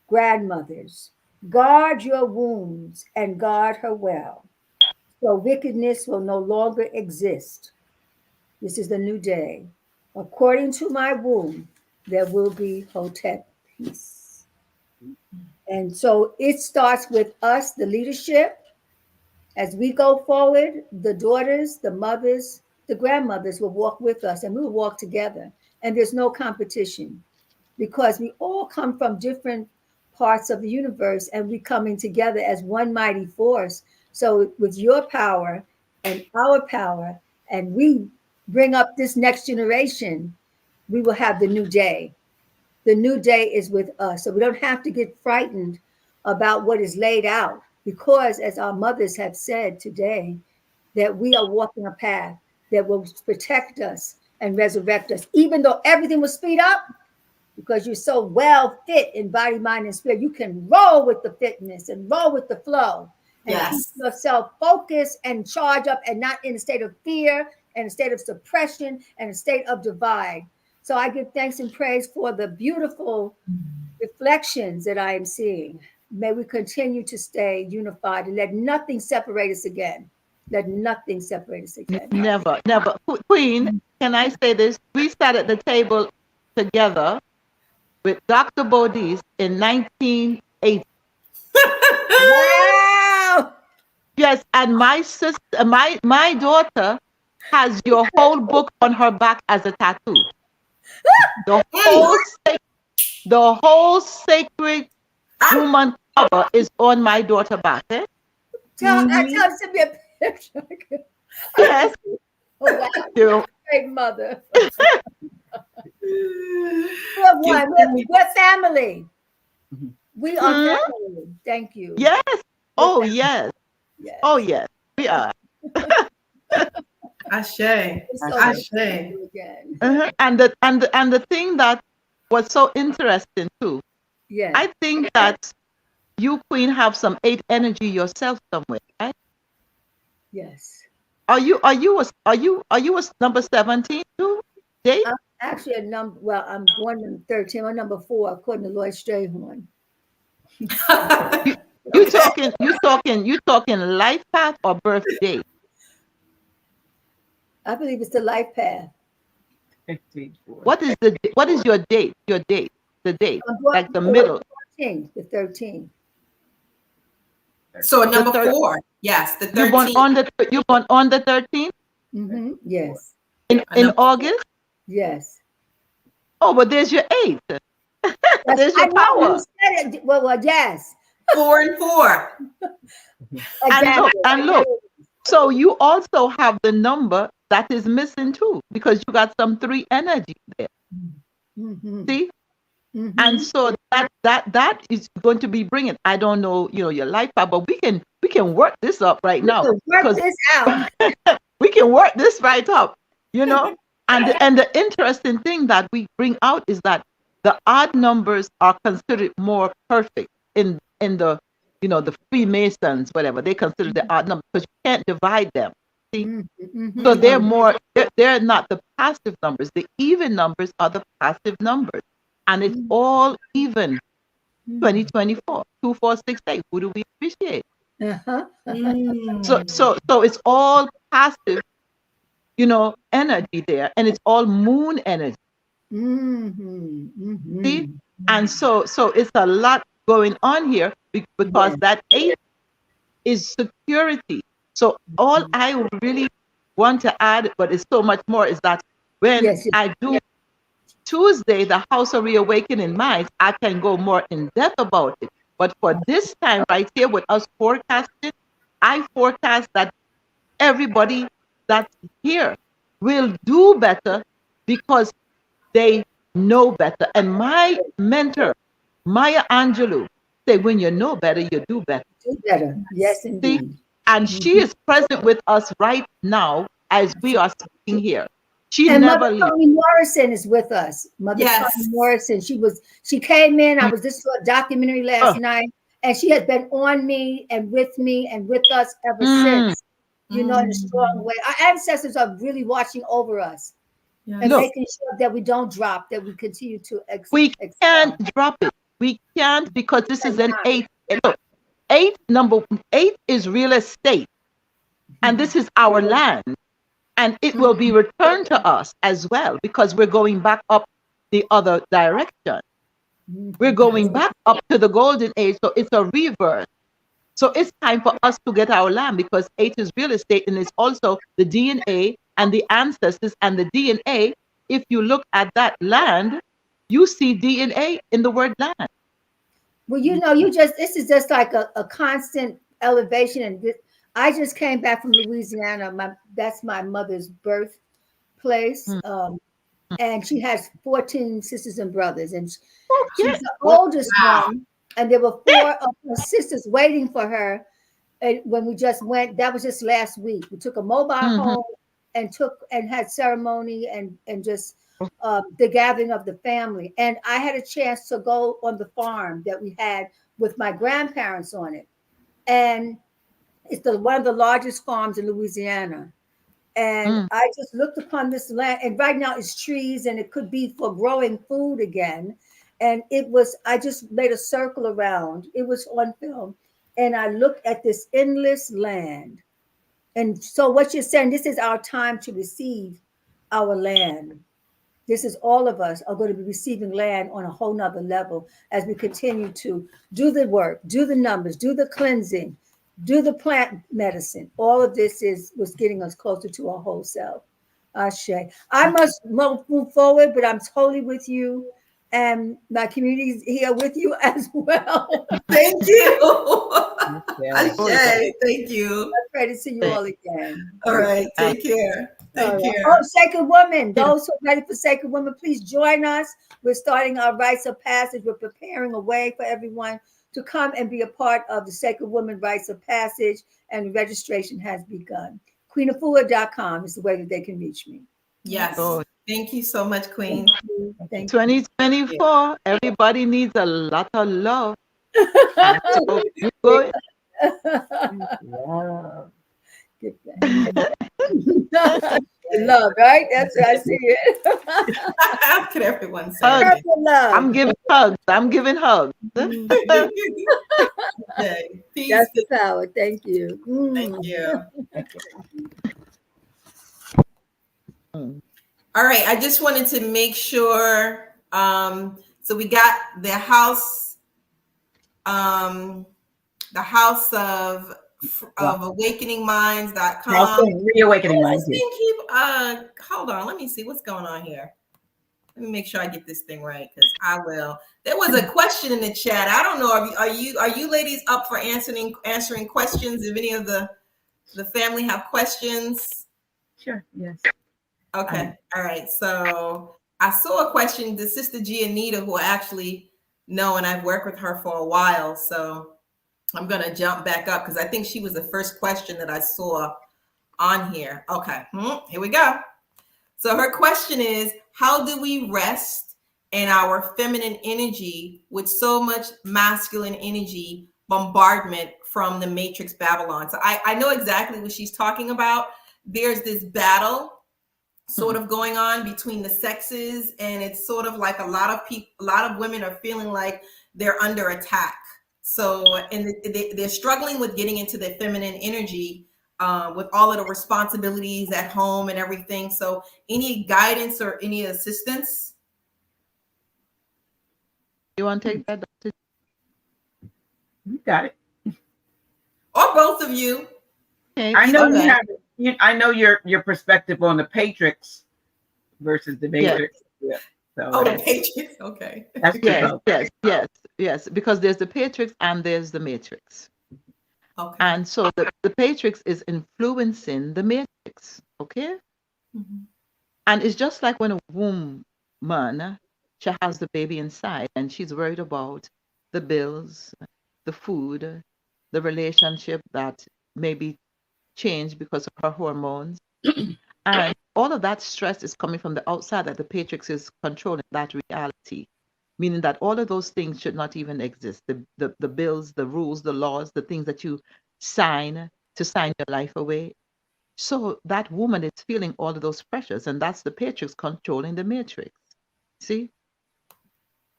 grandmothers, guard your wombs and guard her well, so wickedness will no longer exist. This is the new day. According to my womb, there will be Hotep peace. And so it starts with us, the leadership. As we go forward, the daughters, the mothers, the grandmothers will walk with us and we will walk together. And there's no competition because we all come from different parts of the universe and we coming together as one mighty force. So with your power and our power, and we bring up this next generation, we will have the new day. The new day is with us. So we don't have to get frightened about what is laid out because, as our mothers have said today, that we are walking a path that will protect us and resurrect us. Even though everything will speed up, because you're so well fit in body, mind, and spirit, you can roll with the fitness and roll with the flow and keep yourself focused and charged up and not in a state of fear and a state of suppression and a state of divide. So I give thanks and praise for the beautiful reflections that I am seeing. May we continue to stay unified and let nothing separate us again. Let nothing separate us again. Never, never. Queen, can I say this? We sat at the table together with Dr. Bodis in 1980. Wow! Yes, and my sister, my daughter has your whole book on her back as a tattoo. The whole sacred woman cover is on my daughter back. Eh? I tell her to be a picture. Yes. Oh, wow. Great mother. We're family. We are family. Thank you. Yes. Oh, yes. Yes. Oh, yes. We are. Ashe. So Ashe. again. And the thing that was so interesting too. Yeah. I think that you, Queen, have some 8 energy yourself somewhere, right? Yes. Are you a number 17 too? Date? I'm actually a number. Well, I'm born in 13. I'm number 4 according to Lloyd Strayhorn. You talking life path or birth date? I believe it's the life path. What is your date? Your date? The date? Like the middle. The 13th. So number 4. Yes, the 13th. You born on the 13th? Mm-hmm. Yes. In August? Yes. Oh, but there's your 8. There's your power. Well, yes. 4 and 4. Exactly. And look. So you also have the number that is missing too, because you got some 3 energy there. Mm-hmm. See? Mm-hmm. And so that is going to be bringing. I don't know, your life path, but we can work this up right now. Work this out. We can work this right up, And the interesting thing that we bring out is that the odd numbers are considered more perfect in the the Freemasons, whatever they consider the odd numbers because you can't divide them. See? Mm-hmm. So they're not the passive numbers. The even numbers are the passive numbers. And it's all even. 2024, 2468. Who do we appreciate? Uh-huh. So it's all passive, energy there, and it's all moon energy. Mm-hmm. See? Mm-hmm. And so it's a lot going on here because Yeah. that 8 is security. So all I really want to add, but it's so much more, is that when Yes, yes. I do Tuesday, the House of Reawakening Minds, I can go more in depth about it. But for this time right here with us forecasting, I forecast that everybody that's here will do better because they know better. And my mentor, Maya Angelou, say, when you know better, you do better. Do better. Yes, See? indeed. And she is present with us right now as we are speaking here. She And Mother never leaves. Toni Morrison is with us. Mother Yes. Toni Morrison. She came in. I was just saw a documentary last night, and she has been on me and with us ever since. In a strong way. Our ancestors are really watching over us and Look, making sure that we don't drop, that we continue to we excel. can't drop it. We can't because this is an Cannot. 8. And look, number 8 is real estate. And this is our land. And it will be returned to us as well because we're going back up the other direction. We're going back up to the golden age. So it's a rebirth. So it's time for us to get our land because 8 is real estate and it's also the DNA and the ancestors and the DNA. If you look at that land, you see DNA in the word land. Well, this is just like a constant elevation. And I just came back from Louisiana. That's my mother's birthplace. And she has 14 sisters and brothers. And she's the oldest one. And there were 4 of her sisters waiting for her. And when we just went, that was just last week. We took a mobile home and had ceremony and just the gathering of the family. And I had a chance to go on the farm that we had with my grandparents on it. And it's one of the largest farms in Louisiana. And I just looked upon this land, and right now it's trees, and it could be for growing food again. And I just made a circle around. It was on film. And I looked at this endless land. And so what you're saying, this is our time to receive our land. This is all of us are going to be receiving land on a whole nother level as we continue to do the work, do the numbers, do the cleansing, do the plant medicine. All of this was getting us closer to our whole self. Ashe. I must move forward, but I'm totally with you. And my community is here with you as well. Thank you. Ashe, thank you. I'm ready to see you all again. All right, take care. Take care. Oh, Sacred Woman. Those who are ready for Sacred Woman, please join us. We're starting our rites of passage. We're preparing a way for everyone to come and be a part of the Sacred Woman rites of passage, and registration has begun. QueenAfua.com is the way that they can reach me. Yes. Thank you so much, Queen. Thank you. 2024, everybody needs a lot of love. Love, right? That's what I see it. How could everyone say love? I'm giving hugs. I'm giving hugs. Okay. Peace. That's the power. Thank you. Thank you. All right. I just wanted to make sure. So we got the house of awakeningminds.com. Reawakening Minds. Hold on, let me see what's going on here. Let me make sure I get this thing right, because I will. There was a question in the chat. I don't know. Are you ladies up for answering questions? If any of the family have questions? Sure. Yes. Okay. All right. So I saw a question. The Sister Gianita, who I actually know, and I've worked with her for a while. So I'm going to jump back up because I think she was the first question that I saw on here. Okay. Here we go. So her question is, how do we rest in our feminine energy with so much masculine energy bombardment from the Matrix Babylon? So I know exactly what she's talking about. There's this battle sort of going on between the sexes, and it's sort of like a lot of women are feeling like they're under attack. So, and they're struggling with getting into their feminine energy with all of the responsibilities at home and everything. So, any guidance or any assistance? You want to take that, Dr. You got it. Or both of you? Okay. I know Okay. you have. I know your perspective on the Patrix versus the Matrix. Yeah. So Oh, the Patriots. Okay. that's Yes. Because there's the Patrix and there's the Matrix. Okay. And so the Patrix is influencing the Matrix. Okay. Mhm. And it's just like when a woman, she has the baby inside and she's worried about the bills, the food, the relationship that may be changed because of her hormones. And all of that stress is coming from the outside that the Patrix is controlling that reality, meaning that all of those things should not even exist. The bills, the rules, the laws, the things that you sign to sign your life away. So that woman is feeling all of those pressures, and that's the Patrix controlling the Matrix. See?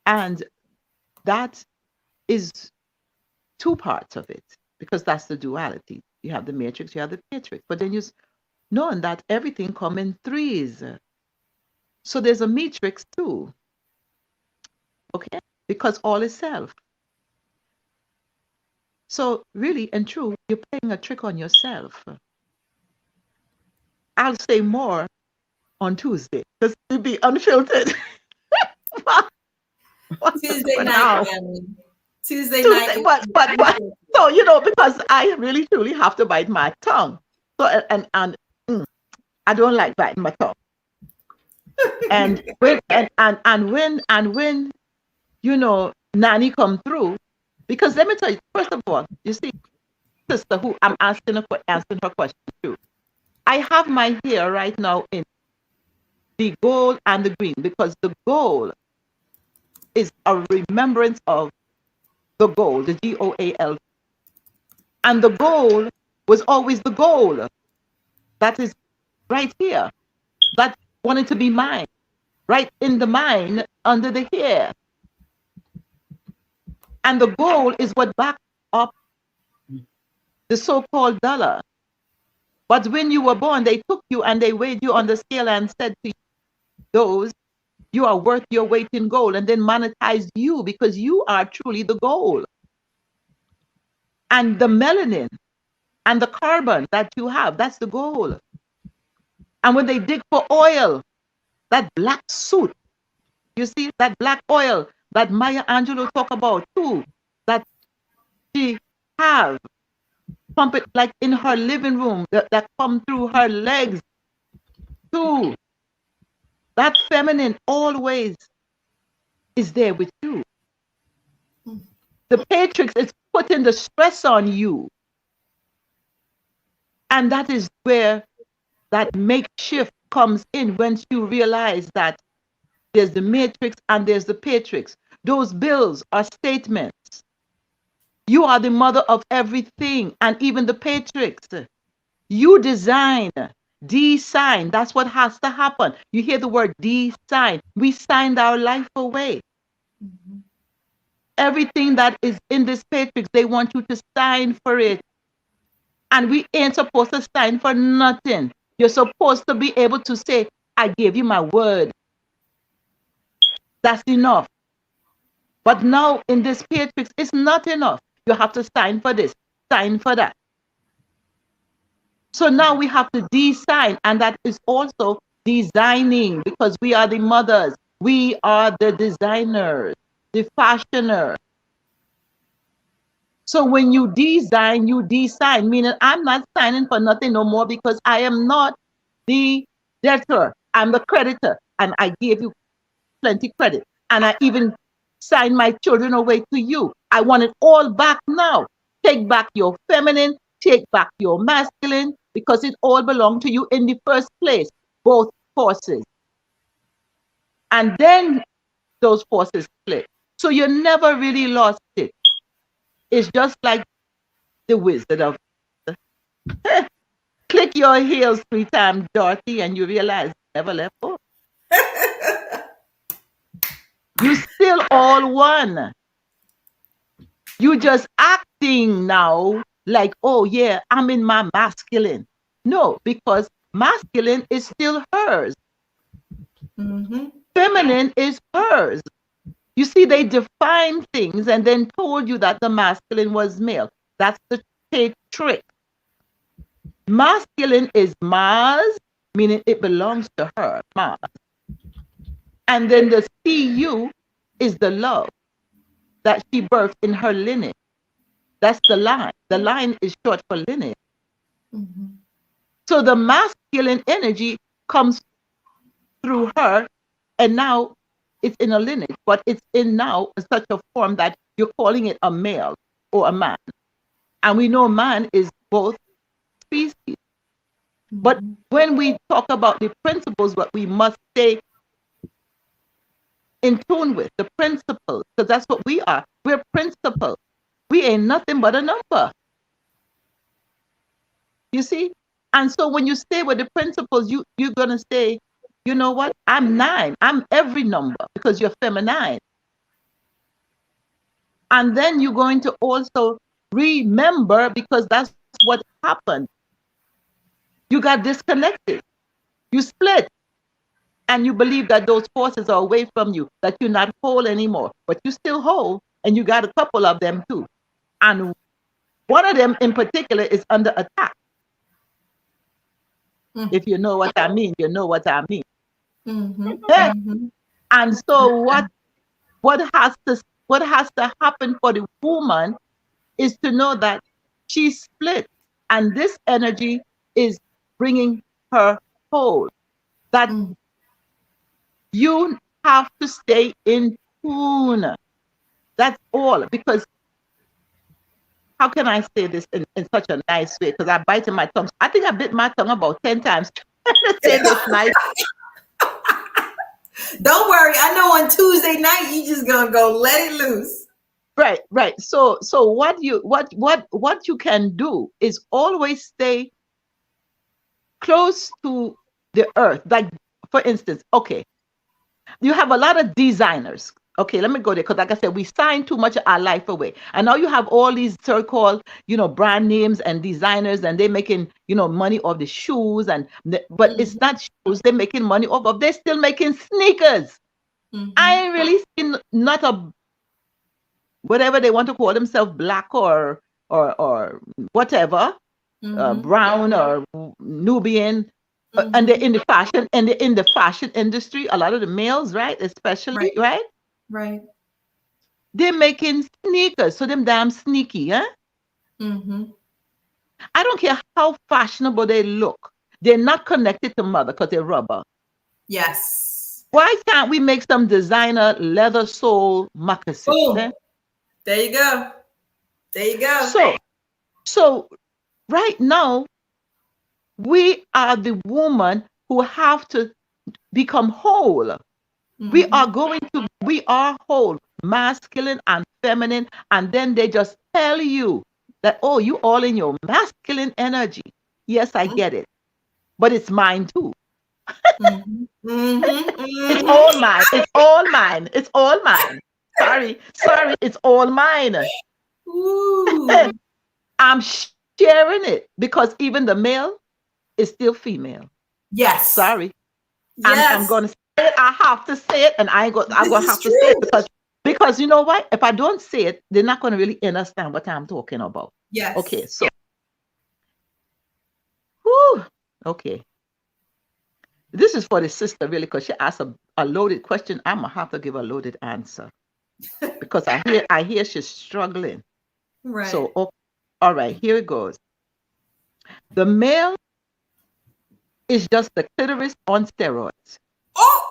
And that is two parts of it, because that's the duality. You have the Matrix, you have the Patrix. But then you knowing that everything come in threes. So there's a matrix too. Okay? Because all is self. So really and true, you're playing a trick on yourself. I'll say more on Tuesday because it'll be unfiltered. Tuesday For night, now. family. Tuesday night. But so because I really truly have to bite my tongue. So and I don't like biting my tongue. And when Nanny come through, because let me tell you, first of all, you see, sister, who I'm asking her question to. I have my hair right now in the gold and the green because the gold is a remembrance of the gold, the GOAL. And the goal was always the goal. That is right here. That wanted to be mine. Right in the mind, under the hair. And the goal is what backs up the so-called dollar. But when you were born, they took you and they weighed you on the scale and said to those, you are worth your weight in gold, and then monetized you because you are truly the gold. And the melanin and the carbon that you have, that's the gold. And when they dig for oil, that black suit, you see, that black oil that Maya Angelou talk about too, that she have, pump it like in her living room, that come through her legs too. That feminine always is there with you. The Patrix is putting the stress on you. And that is where that makeshift comes in once you realize that there's the matrix and there's the Patrix. Those bills are statements. You are the mother of everything, and even the Patrix. You design, design. That's what has to happen. You hear the word design. We signed our life away. Mm-hmm. Everything that is in this Patrix, they want you to sign for it. And we ain't supposed to sign for nothing. You're supposed to be able to say, I gave you my word. That's enough. But now in this Patrix, it's not enough. You have to sign for this, sign for that. So now we have to design, and that is also designing, because we are the mothers. We are the designers, the fashioners. So when you design, meaning I'm not signing for nothing no more because I am not the debtor. I'm the creditor, and I gave you plenty credit. And I even signed my children away to you. I want it all back now. Take back your feminine, take back your masculine, because it all belonged to you in the first place, both forces. And then those forces split. So you never really lost it. It's just like the Wizard of click your heels 3 times, Dorothy, and you realize never left home. You still all one. You just acting now like, oh yeah, I'm in my masculine. No, because masculine is still hers. Mm-hmm. Feminine is hers. You see, they defined things and then told you that the masculine was male. That's the trick. Masculine is Mars, meaning it belongs to her, Mars. And then the CU is the love that she birthed in her lineage. That's the line. The line is short for lineage. Mm-hmm. So the masculine energy comes through her, and now it's in a lineage, but it's in now such a form that you're calling it a male or a man. And we know man is both species. But when we talk about the principles, what we must stay in tune with, the principles, because that's what we are. We're principles. We ain't nothing but a number. You see? And so when you stay with the principles, you're going to say, you know what? I'm 9. I'm every number because you're feminine. And then you're going to also remember, because that's what happened. You got disconnected. You split. And you believe that those forces are away from you, that you're not whole anymore. But you're still whole, and you got a couple of them too. And one of them in particular is under attack. Mm-hmm. If you know what I mean, you know what I mean. Mm-hmm. Yeah. Mm-hmm. And so what has to happen for the woman is to know that she's split, and this energy is bringing her whole. That you have to stay in tune. That's all. Because how can I say this in such a nice way? Because I bite in my tongue. I think I bit my tongue about 10 times trying to say this nice. Don't worry. I know on Tuesday night you just gonna go let it loose. Right. So what you can do is always stay close to the earth. Like, for instance, okay, you have a lot of designers. Okay, let me go there, because like I said, we sign too much of our life away. And now you have all these so-called, brand names and designers, and they're making, money off the shoes, but it's not shoes, they're making money off of, they're still making sneakers. I ain't really seen not a, whatever they want to call themselves, black or whatever, brown or Nubian, and they're in the fashion, and they're in the fashion industry. A lot of the males, right, especially, right? Right. They're making sneakers, so them damn sneaky, huh? I don't care how fashionable they look. They're not connected to mother because they're rubber. Yes. Why can't we make some designer leather sole moccasins? Boom. There you go. There you go. So right now, we are the woman who have to become whole. We are whole, masculine and feminine, and then they just tell you that, oh, you all in your masculine energy. Yes, I get it, but it's mine too. It's all mine. It's all mine. It's all mine. Sorry, it's all mine. Ooh. I'm sharing it because even the male is still female. Yes. Sorry. Yes. I'm going to say it. I have to say it, and I'm going to have to say it because you know what? If I don't say it, they're not going to really understand what I'm talking about. Yes. Okay, so. Whew, okay. This is for the sister, really, because she asked a loaded question. I'm going to have to give a loaded answer because I hear she's struggling. Right. So, okay. All right, here it goes. The male is just the clitoris on steroids. Oh!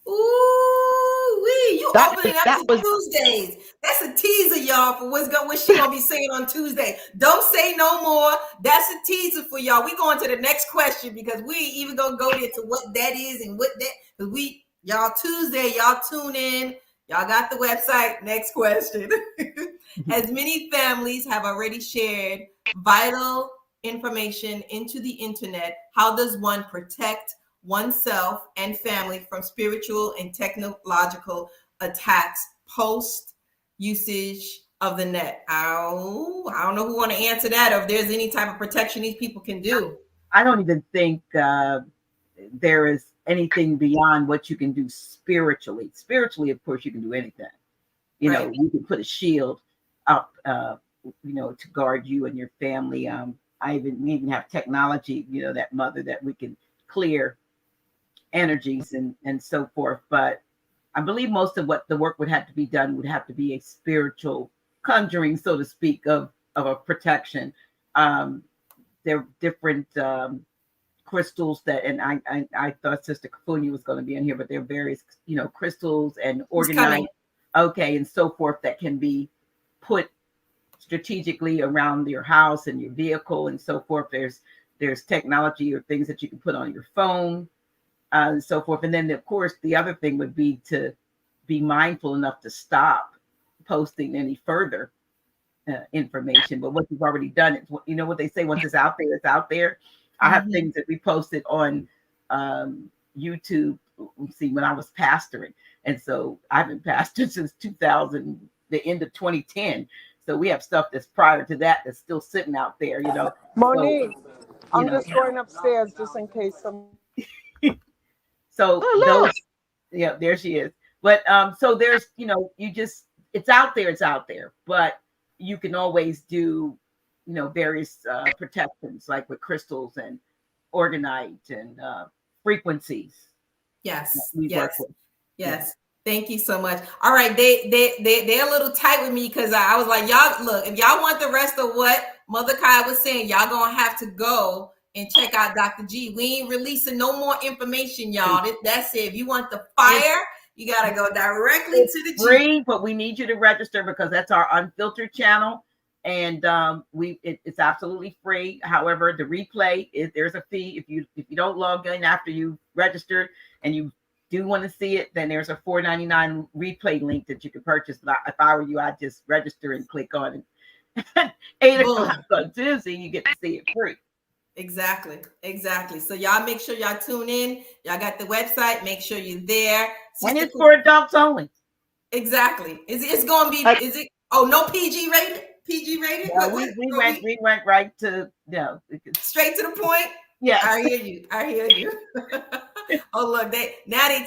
Ooh-wee. You opening up to Tuesdays. That's a teaser, y'all, for what she gonna be saying on Tuesday. Don't say no more. That's a teaser for y'all. We going to the next question because we ain't even gonna go there to what that is and what that, because y'all Tuesday, y'all tune in. Y'all got the website. Next question. As many families have already shared vital information into the internet, how does one protect oneself and family from spiritual and technological attacks post usage of the net? I don't know who want to answer that, or if there's any type of protection these people can do. I don't even think there is anything beyond what you can do spiritually. Spiritually, of course, you can do anything. You know, you can put a shield up, to guard you and your family. We even have technology, that mother that we can clear energies and so forth. But I believe most of what the work would have to be done would have to be a spiritual conjuring, so to speak, of a protection. There are different crystals that, and I thought Sister Kufunya was going to be in here, but there are various, crystals and organized, and so forth that can be put strategically around your house and your vehicle and so forth. There's technology or things that you can put on your phone and so forth. And then, of course, the other thing would be to be mindful enough to stop posting any further information. But what you've already done, what they say, once it's out there, it's out there. I have things that we posted on YouTube, when I was pastoring. And so I've been pastoring since 2000, the end of 2010. So we have stuff that's prior to that that's still sitting out there, Monique, I'm just going upstairs just in case some. So there she is. But so there's, it's out there, but you can always do, various protections, like with crystals and organite and frequencies. Yes. Yes. Thank you so much. All right, they're a little tight with me because I was like, y'all, look, if y'all want the rest of what Mother Kai was saying, y'all gonna have to go and check out Dr. G. We ain't releasing no more information, y'all. That's it. If you want the fire, you gotta go directly to the free, but we need you to register because that's our unfiltered channel, and it's absolutely free. However, the replay there's a fee if you don't log in after you registered and you do want to see it, then there's a $4.99 replay link that you can purchase. But if I were you, I'd just register and click on it. 8 o'clock on Tuesday, you get to see it free. Exactly. So y'all make sure y'all tune in. Y'all got the website. Make sure you're there. And it's for adults only. Exactly. It's going to be, is it? Oh, no PG rated? PG rated? Yeah, we went right to, straight to the point? Yeah. I hear you. Oh, look, they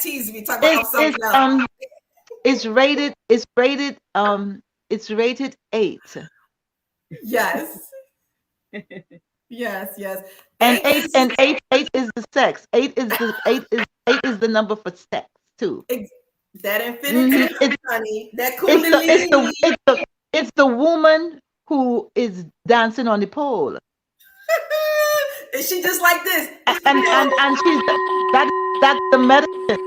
tease me, talk about something else. It's rated 8. Yes. Yes. And 8 is the sex. 8 is the number for sex too. That infinity, honey. That kundalini. It's the woman who is dancing on the pole. Is she just like this? And she's that's the medicine.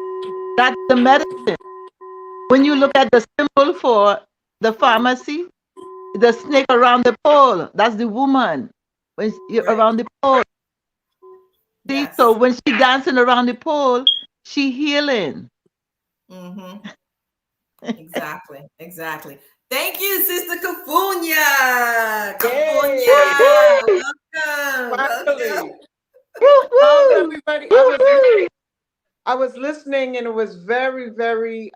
That's the medicine. When you look at the symbol for the pharmacy, the snake around the pole, that's the woman. When you're around the pole. See, so when she dancing around the pole, she healing. Exactly. Thank you, Sister Kufunya. Welcome. How's everybody? I was listening, and it was very, very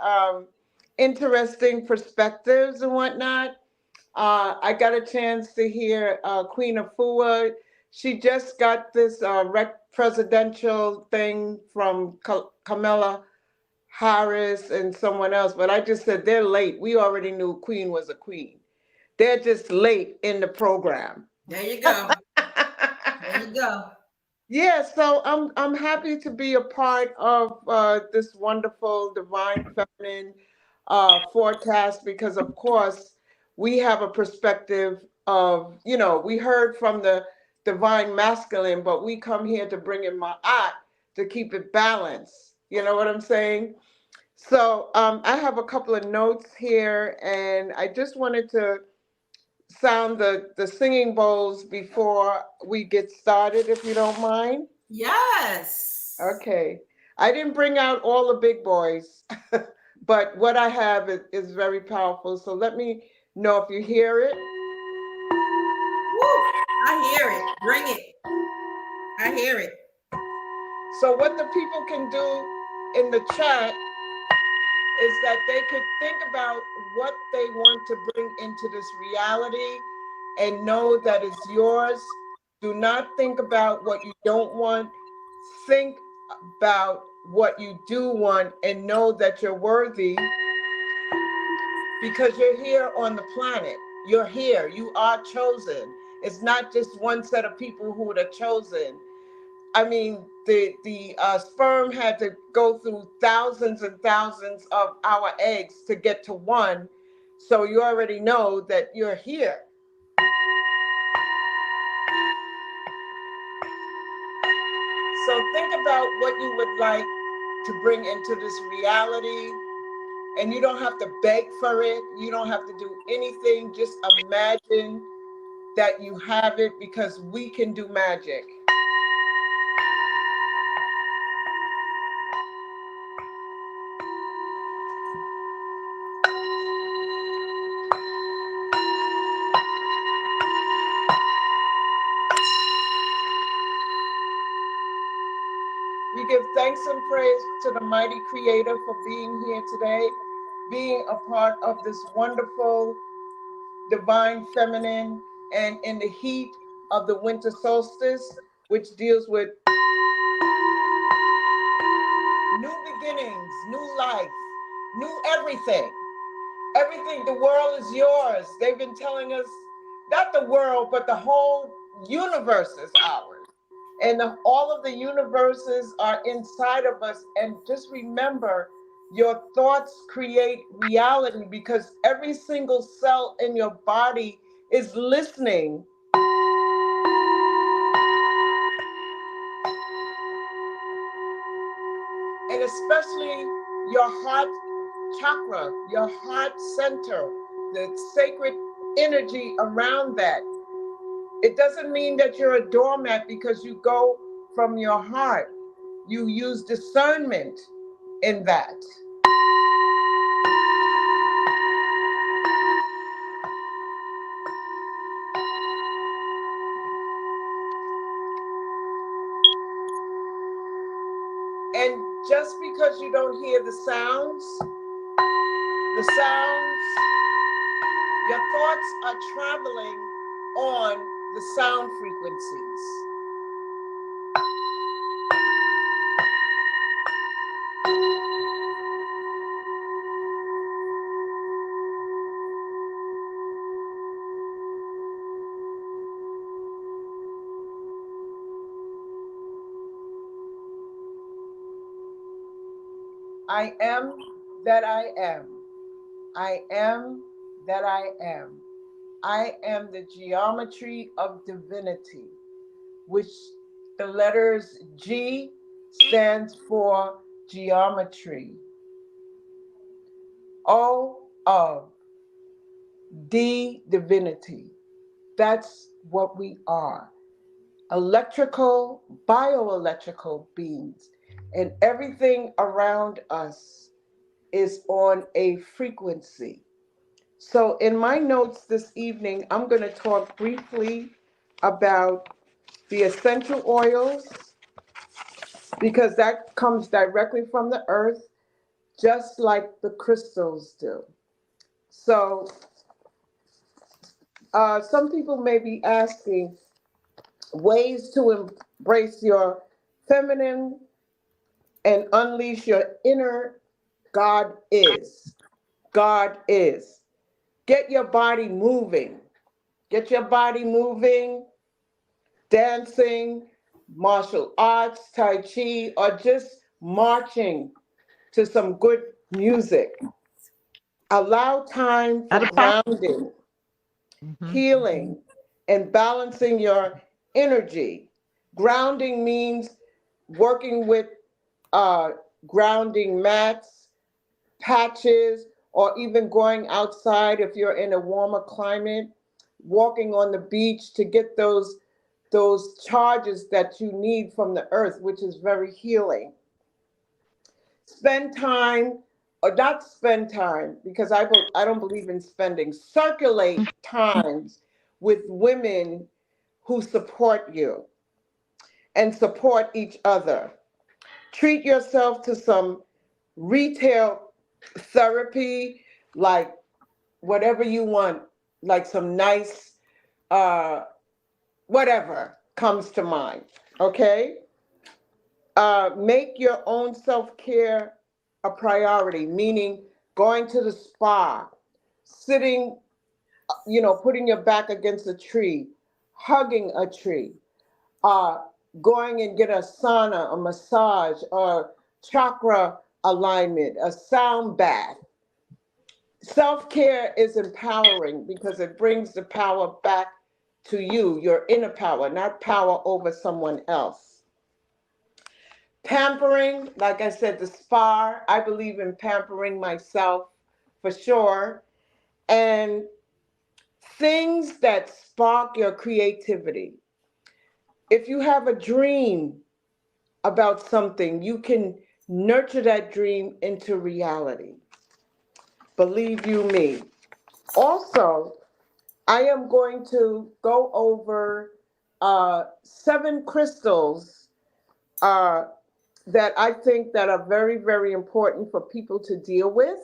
interesting perspectives and whatnot. I got a chance to hear Queen Afua. She just got this presidential thing from Kamala Harris and someone else, but I just said they're late. We already knew Queen was a queen. They're just late in the program. There you go. Yeah, so I'm happy to be a part of this wonderful divine feminine forecast because, of course, we have a perspective of, we heard from the divine masculine, but we come here to bring in Ma'at to keep it balanced. You know what I'm saying? So I have a couple of notes here, and I just wanted to sound the singing bowls before we get started, if you don't mind. Yes. Okay. I didn't bring out all the big boys, but what I have is very powerful. So let me know if you hear it. Woo, I hear it. Bring it. I hear it. So what the people can do in the chat is that they could think about what they want to bring into this reality and know that it's yours. Do not think about what you don't want. Think about what you do want and know that you're worthy because you're here on the planet. You're here. You are chosen. It's not just one set of people who are chosen. I mean, the sperm had to go through thousands and thousands of our eggs to get to one. So you already know that you're here. So think about what you would like to bring into this reality. And you don't have to beg for it. You don't have to do anything. Just imagine that you have it because we can do magic. We give thanks and praise to the mighty Creator for being here today, being a part of this wonderful divine feminine, and in the heat of the winter solstice, which deals with new beginnings, new life, new everything. Everything, the world is yours. They've been telling us, not the world, but the whole universe is ours. And all of the universes are inside of us. And just remember, your thoughts create reality because every single cell in your body is listening. And especially your heart chakra, your heart center, the sacred energy around that. It doesn't mean that you're a doormat because you go from your heart. You use discernment in that. And just because you don't hear the sounds, your thoughts are traveling on the sound frequencies. I am that I am. I am that I am. I am the geometry of divinity, which the letters G stands for geometry. O of D, divinity. That's what we are. Electrical, bioelectrical beings. And everything around us is on a frequency. So in my notes this evening, I'm going to talk briefly about the essential oils, because that comes directly from the earth, just like the crystals do. So some people may be asking ways to embrace your feminine and unleash your inner God is. God is. Get your body moving. Get your body moving, dancing, martial arts, Tai Chi, or just marching to some good music. Allow time for grounding, healing, and balancing your energy. Grounding means working with grounding mats, patches, or even going outside if you're in a warmer climate, walking on the beach to get those charges that you need from the earth, which is very healing. Spend time, or not spend time, because I don't believe in spending. Circulate times with women who support you and support each other. Treat yourself to some retail therapy, like whatever you want, like some nice, whatever comes to mind. Okay. Make your own self-care a priority, meaning going to the spa, sitting, putting your back against a tree, hugging a tree, uh, going and get a sauna, a massage, or chakra alignment, a sound bath. Self-care is empowering because it brings the power back to you, your inner power, not power over someone else. Pampering, like I said, the spa, I believe in pampering myself for sure. And things that spark your creativity. If you have a dream about something, you can nurture that dream into reality. Believe you me. Also, I am going to go over 7 crystals uh, that I think that are very, very important for people to deal with.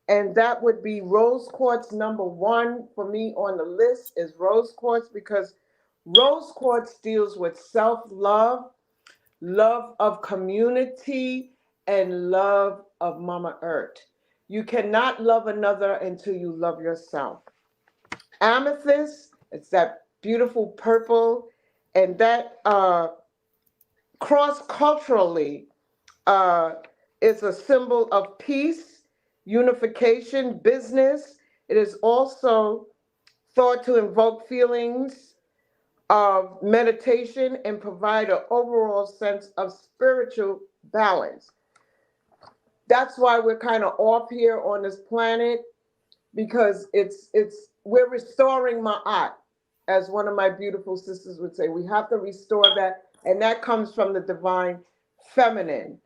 And that would be rose quartz. Number 1 for me on the list is rose quartz, because rose quartz deals with self-love, love of community, and love of Mama Earth. You cannot love another until you love yourself. Amethyst, it's that beautiful purple, and that cross-culturally uh, is a symbol of peace, unification, business. It is also thought to invoke feelings of meditation and provide an overall sense of spiritual balance. That's why we're kind of off here on this planet, because it's we're restoring ma'at, as one of my beautiful sisters would say. We have to restore that, and that comes from the divine feminine,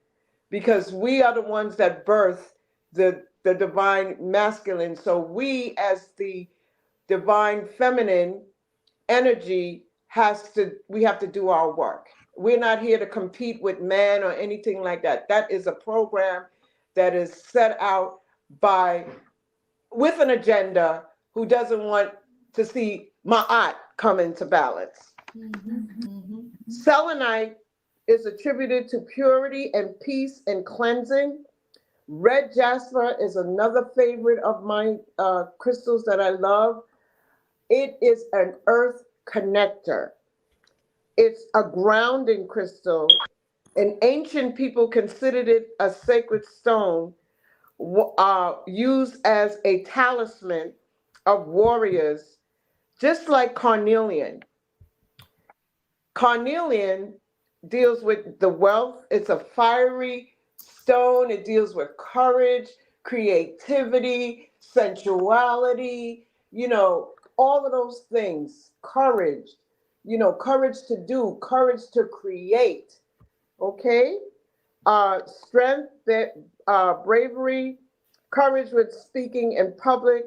because we are the ones that birth the divine masculine. So we, as the divine feminine energy, we have to do our work. We're not here to compete with man or anything like that. That is a program that is set out by with an agenda who doesn't want to see Ma'at come into balance. Selenite is attributed to purity and peace and cleansing. Red jasper is another favorite of my crystals that I love. It is an earth connector. It's a grounding crystal, and ancient people considered it a sacred stone used as a talisman of warriors, just like carnelian. Carnelian deals with the wealth. It's a fiery stone. It deals with courage, creativity, sensuality, all of those things. Courage, courage to do, courage to create. Okay? Strength, bravery, courage with speaking in public,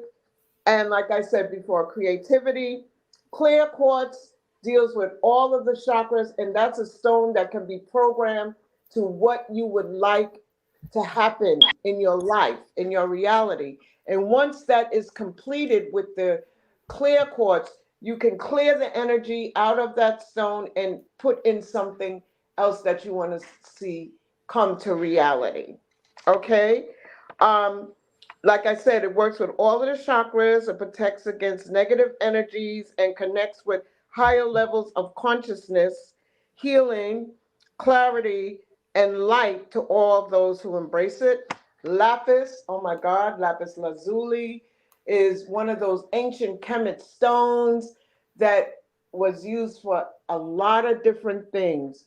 and like I said before, creativity. Clear quartz deals with all of the chakras, and that's a stone that can be programmed to what you would like to happen in your life, in your reality. And once that is completed with the clear quartz, you can clear the energy out of that stone and put in something else that you want to see come to reality. Okay? Like I said, it works with all of the chakras. It protects against negative energies and connects with higher levels of consciousness, healing, clarity, and light to all those who embrace it. Lapis, oh my God, lapis lazuli is one of those ancient Kemet stones that was used for a lot of different things.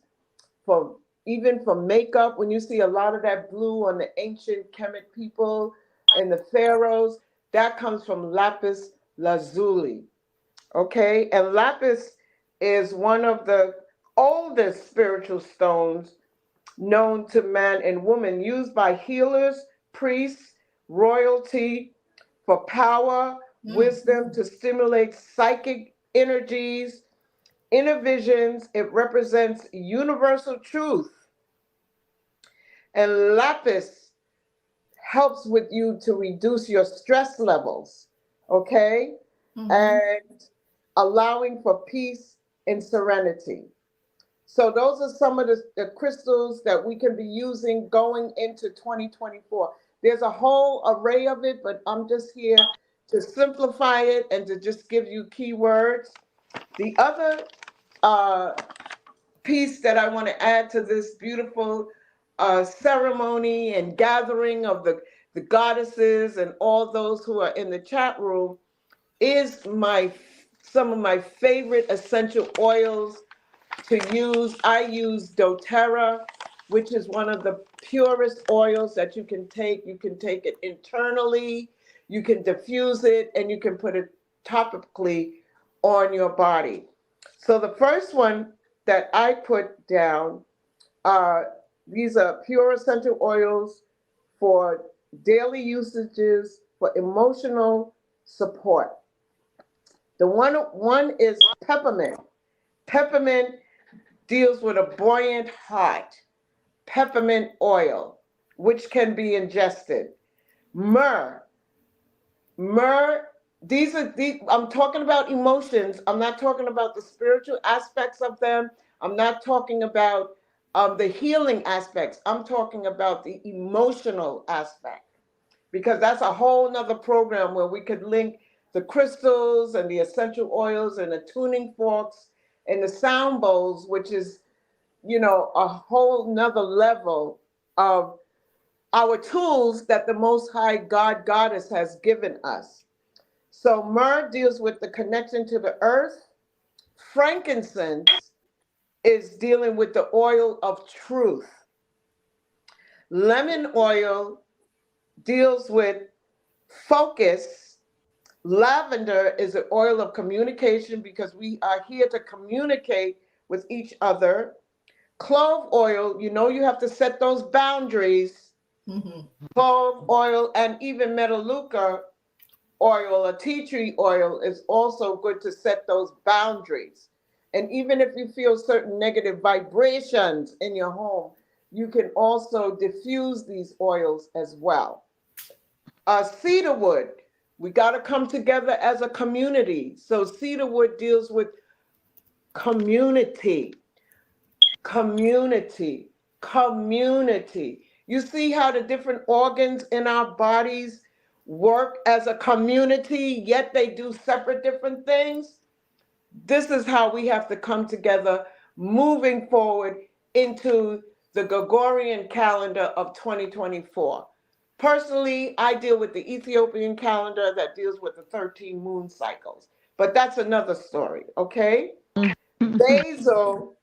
Even for makeup, when you see a lot of that blue on the ancient Kemet people and the pharaohs, that comes from lapis lazuli. Okay, and lapis is one of the oldest spiritual stones known to man and woman, used by healers, priests, royalty for power, wisdom, to stimulate psychic energies, inner visions. It represents universal truth. And lapis helps with you to reduce your stress levels, okay? Mhm. And allowing for peace and serenity. So those are some of the crystals that we can be using going into 2024. There's a whole array of it, but I'm just here to simplify it and to just give you keywords. The other piece that I want to add to this beautiful ceremony and gathering of the goddesses and all those who are in the chat room is some of my favorite essential oils to use. I use doTERRA, which is one of the purest oils that you can take. You can take it internally, you can diffuse it, and you can put it topically on your body. So the first one that I put down, these are pure essential oils for daily usages for emotional support. The one is peppermint. Peppermint deals with a buoyant heart. Peppermint oil, which can be ingested. Myrrh. I'm talking about emotions. I'm not talking about the spiritual aspects of them. I'm not talking about the healing aspects. I'm talking about the emotional aspect, because that's a whole nother program where we could link the crystals and the essential oils and the tuning forks and the sound bowls, which is, a whole nother level of our tools that the Most High God Goddess has given us. So myrrh deals with the connection to the earth. Frankincense is dealing with the oil of truth. Lemon oil deals with focus. Lavender is an oil of communication, because we are here to communicate with each other. Clove oil, you have to set those boundaries. Mhm. Clove oil and even Melaleuca oil or tea tree oil is also good to set those boundaries. And even if you feel certain negative vibrations in your home, you can also diffuse these oils as well. Cedarwood, we got to come together as a community. So cedarwood deals with community. Community, community. You see how the different organs in our bodies work as a community, yet they do separate different things? This is how we have to come together moving forward into the Gregorian calendar of 2024. Personally, I deal with the Ethiopian calendar that deals with the 13 moon cycles, but that's another story, okay? Basil,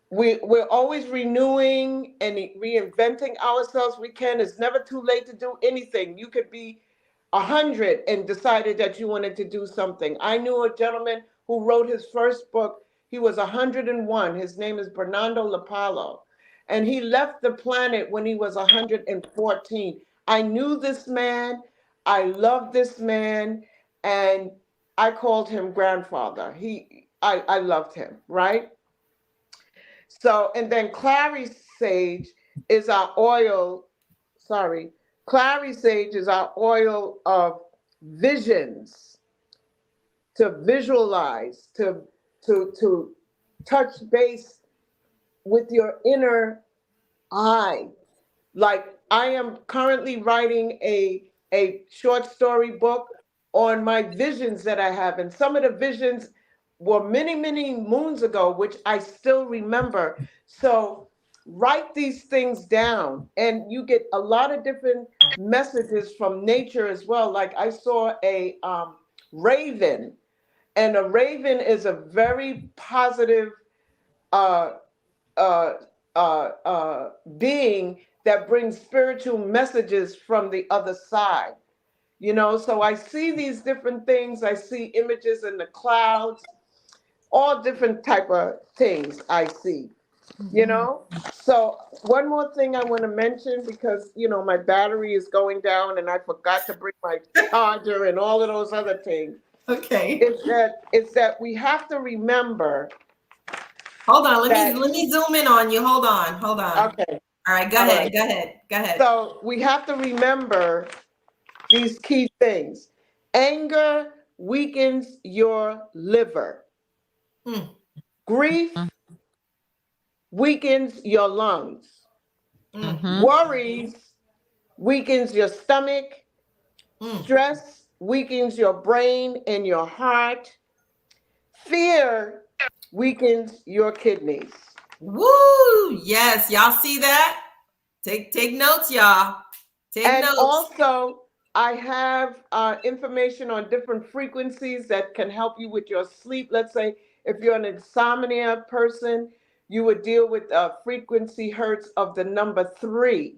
we're always renewing and reinventing ourselves. It's never too late to do anything. You could be 100 and decided that you wanted to do something. I knew a gentleman who wrote his first book. He was 101. His name is Bernardo Lapallo. And he left the planet when he was 114. I knew this man. I loved this man. And I called him grandfather. I loved him, right? So, and then clary sage is our oil, clary sage is our oil of visions, to visualize, to touch base with your inner eye. Like, I am currently writing a short story book on my visions that I have. And some of the visions were many, many moons ago, which I still remember. So write these things down, and you get a lot of different messages from nature as well. Like, I saw a raven, and a raven is a very positive uh, uh, being that brings spiritual messages from the other side. So I see these different things. I see images in the clouds, all different type of things I see, So one more thing I want to mention, because, my battery is going down and I forgot to bring my charger and all of those other things. Okay. It's that we have to remember. Hold on. Let me zoom in on you. Hold on. Okay. All right, go All ahead. right. Go ahead. Go ahead. So we have to remember these key things. Anger weakens your liver. Mm, Grief weakens your lungs. mm, Worries weakens your stomach. mm. Stress weakens your brain and your heart. Fear weakens your kidneys. Woo! Yes, y'all see that? Take notes, y'all. Take And notes. also, I have information on different frequencies that can help you with your sleep. Let's say if you're an insomnia person, you would deal with frequency hertz of the number 3.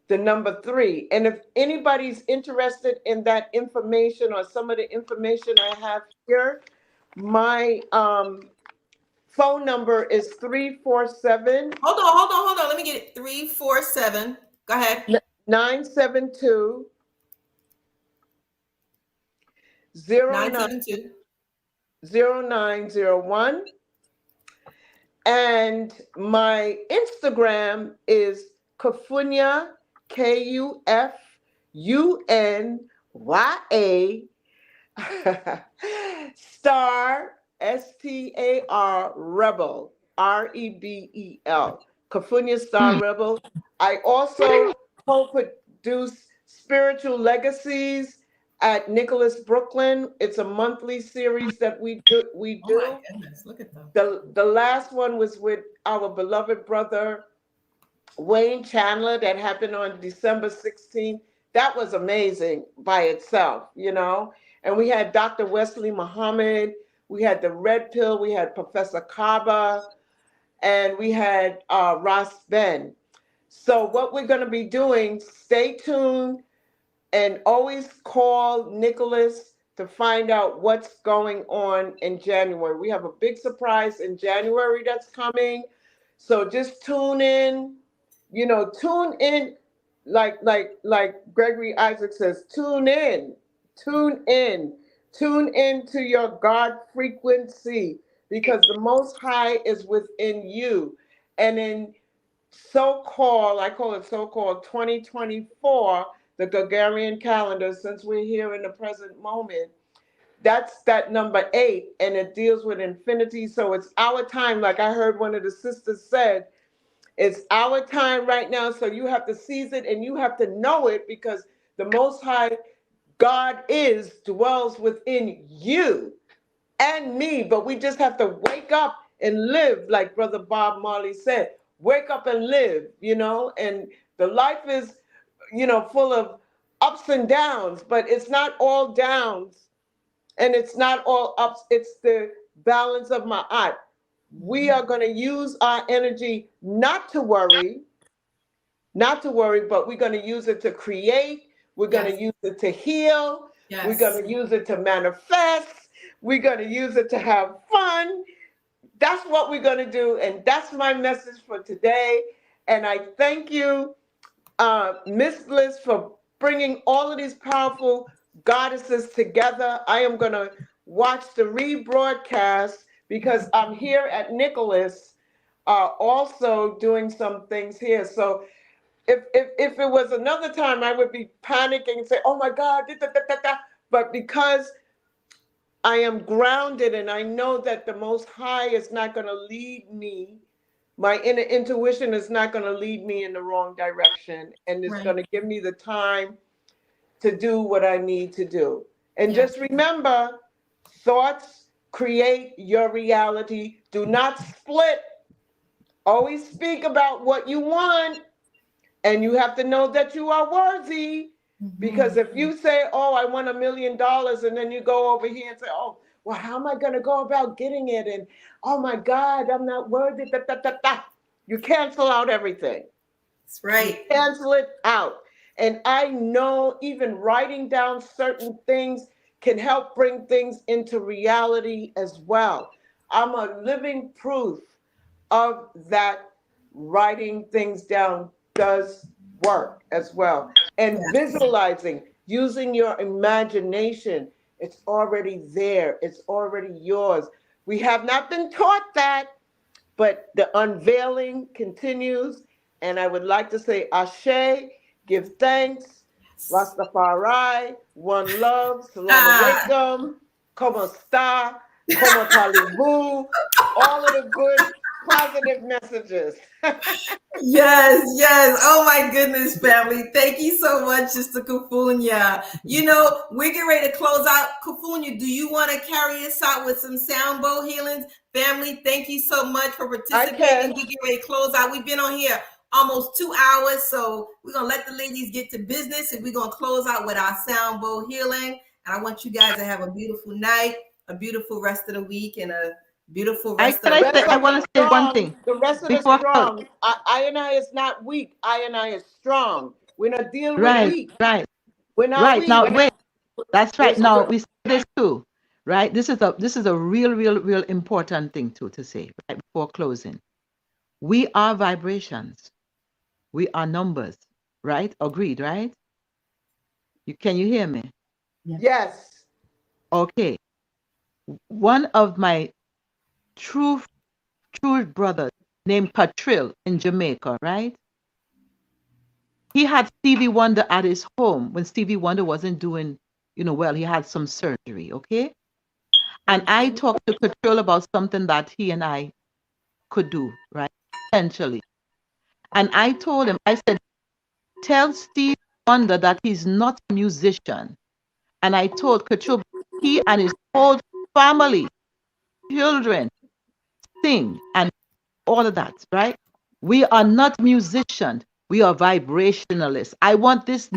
The number 3. And if anybody's interested in that information or some of the information I have here, my phone number is 347 Hold on. Let me get it. 347. Go ahead. 972 972. 0901. And my Instagram is Kufunya, Kufunya, star, STAR, rebel, REBEL, Kufunya Star Rebel. I also co-produce Spiritual Legacies at Nicholas Brooklyn. It's a monthly series that we do. Oh my goodness, look at them. The last one was with our beloved brother Wayne Chandler that happened on December 16th. That was amazing by itself, you know. And we had Dr. Wesley Muhammad, we had the Red Pill, we had Professor Kaba, and we had Ross Ben. So what we're going to be doing, stay tuned and always call Nicholas to find out what's going on in January. We have a big surprise in January that's coming. So just tune in, tune in like Gregory Isaac says, tune in, tune in, tune in to your God frequency because the Most High is within you. And in I call it so-called 2024, the Gregorian calendar, since we're here in the present moment, that's that number 8, and it deals with infinity. So it's our time, like I heard one of the sisters said, it's our time right now. So you have to seize it and you have to know it because the Most High God dwells within you and me, but we just have to wake up and live, like Brother Bob Marley said. Wake up and live, and the life is, full of ups and downs, but it's not all downs and it's not all ups. It's the balance of my art. We are going to use our energy not to worry, but we're going to use it to create. We're going to use it to heal. Yes. We're going to use it to manifest. We're going to use it to have fun. That's what we're going to do. And that's my message for today. And I thank you, Miss Bliss, for bringing all of these powerful goddesses together. I am going to watch the rebroadcast because I'm here at Nicholas, also doing some things here. So if it was another time, I would be panicking and say, "Oh my God!" Da, da, da, da, da. But because I am grounded and I know that the Most High is not going to lead me, my inner intuition is not going to lead me in the wrong direction, and it's going to give me the time to do what I need to do. And just remember, thoughts create your reality. Do not split. Always speak about what you want. And you have to know that you are worthy. Because if you say, "Oh, I want $1 million," and then you go over here and say, "Oh, well, how am I going to go about getting it?" And, "Oh my God, I'm not worthy." Da, da, da, da. You cancel out everything. That's right. You cancel it out. And I know even writing down certain things can help bring things into reality as well. I'm a living proof of that. Writing things down does work as well. And visualizing, using your imagination, it's already there. It's already yours. We have not been taught that. but the unveiling continues. And I would like to say Ashe, give thanks, Rastafari, one love, salam Ah, alaikum, como esta, como talibu, all of the good positive messages. yes, yes. Oh my goodness, family. Thank you so much, Sister Kufunya. You know, we're getting ready to close out. Kufunya, do you want to carry us out with some sound bowl healings? Family, thank you so much for I participating. can. We get ready to close out. We've been on here almost 2 hours, so we're going to let the ladies get to business, and we're going to close out with our sound bowl healing. And I want you guys to have a beautiful night, a beautiful rest of the week, and a beautiful rest of the I Rest of quarter. the want to say one strong, thing the rest of the before. strong. I and I is not weak. I and I is strong. We're not dealing with Right, weak. right, We're not right. weak. Now wait. That's We're right. Now strong. we say this too, right? This is a real important thing too to say right before closing. We are vibrations. We are numbers, right? Agreed, right? Can you hear me? Yes. Okay. One of my true brothers named Patrill in Jamaica, right? He had Stevie Wonder at his home when Stevie Wonder wasn't doing, well. He had some surgery, okay? And I talked to Patrill about something that he and I could do, right? Potentially. And I told him, I said, tell Steve Wonder that he's not a musician. And I told Katrub, he and his whole family, children, sing and all of that, right? We are not musicians. We are vibrationalists. I want this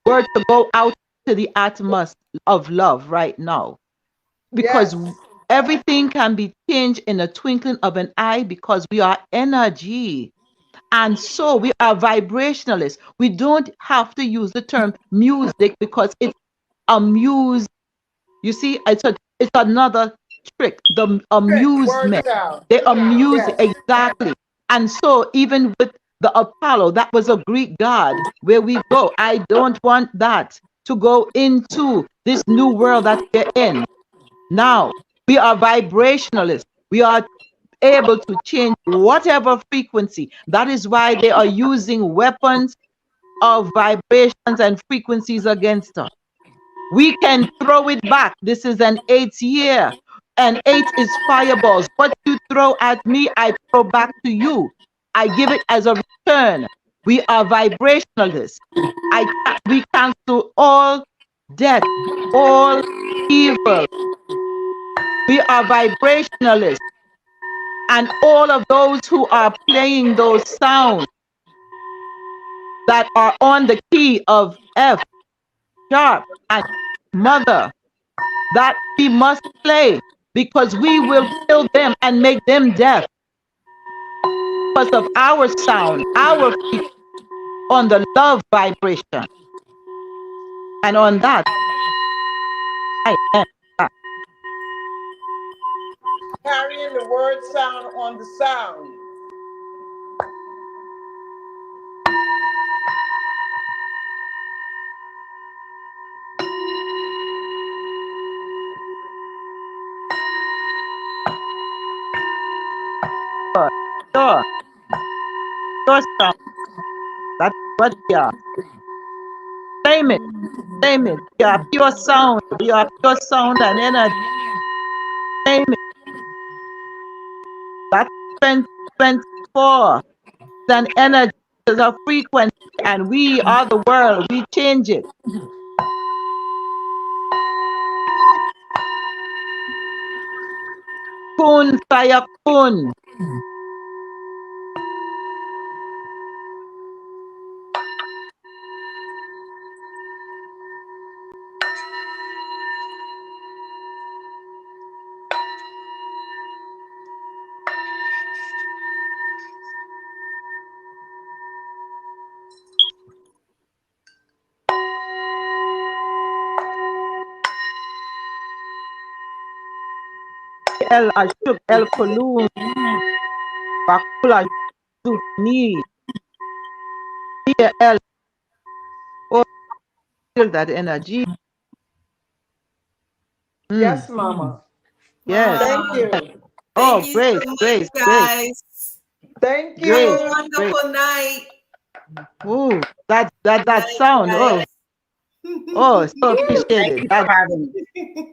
word to go out to the atmosphere of love right now, because Yes. everything can be changed in a twinkling of an eye, because we are energy. And so we are vibrationalists. We don't have to use the term music because it's amuse. You see, it's another trick. The Word amusement. sound. They amuse Yes. exactly. And so even with the Apollo, that was a Greek god. Where we go, I don't want that to go into this new world that we're in. Now we are vibrationalists. We are able to change whatever frequency. That is why they are using weapons of vibrations and frequencies against us. We can throw it back. This is an 8th year. And 8 is fireballs. What you throw at me, I throw back to you. I give it as a return. We are vibrationalists. We cancel all death, all evil. We are vibrationalists. And all of those who are playing those sounds that are on the key of F sharp and mother, that we must play, because we will kill them and make them deaf because of our sound, our feet on the love vibration. And on that, I am back. Carrying the word sound on the sound. Sure, sure sound. That's what we are. Claim it, claim it. We are pure sound. We are pure sound and energy. Claim it. That's 2024. It's an energy, it's a frequency, and we are the world. We change it. Kun fire kun. El Ashuk El Kulun. Bakula Ni. Here El. Oh, feel that energy. Yes, Mama. Yes. Thank Ah, you. Thank Oh, you great, so much, great, great, guys. Thank Have great, a you. great. wonderful night. Ooh, that Good night, sound. Oh, guys. oh, so Thank appreciated. you That for having me.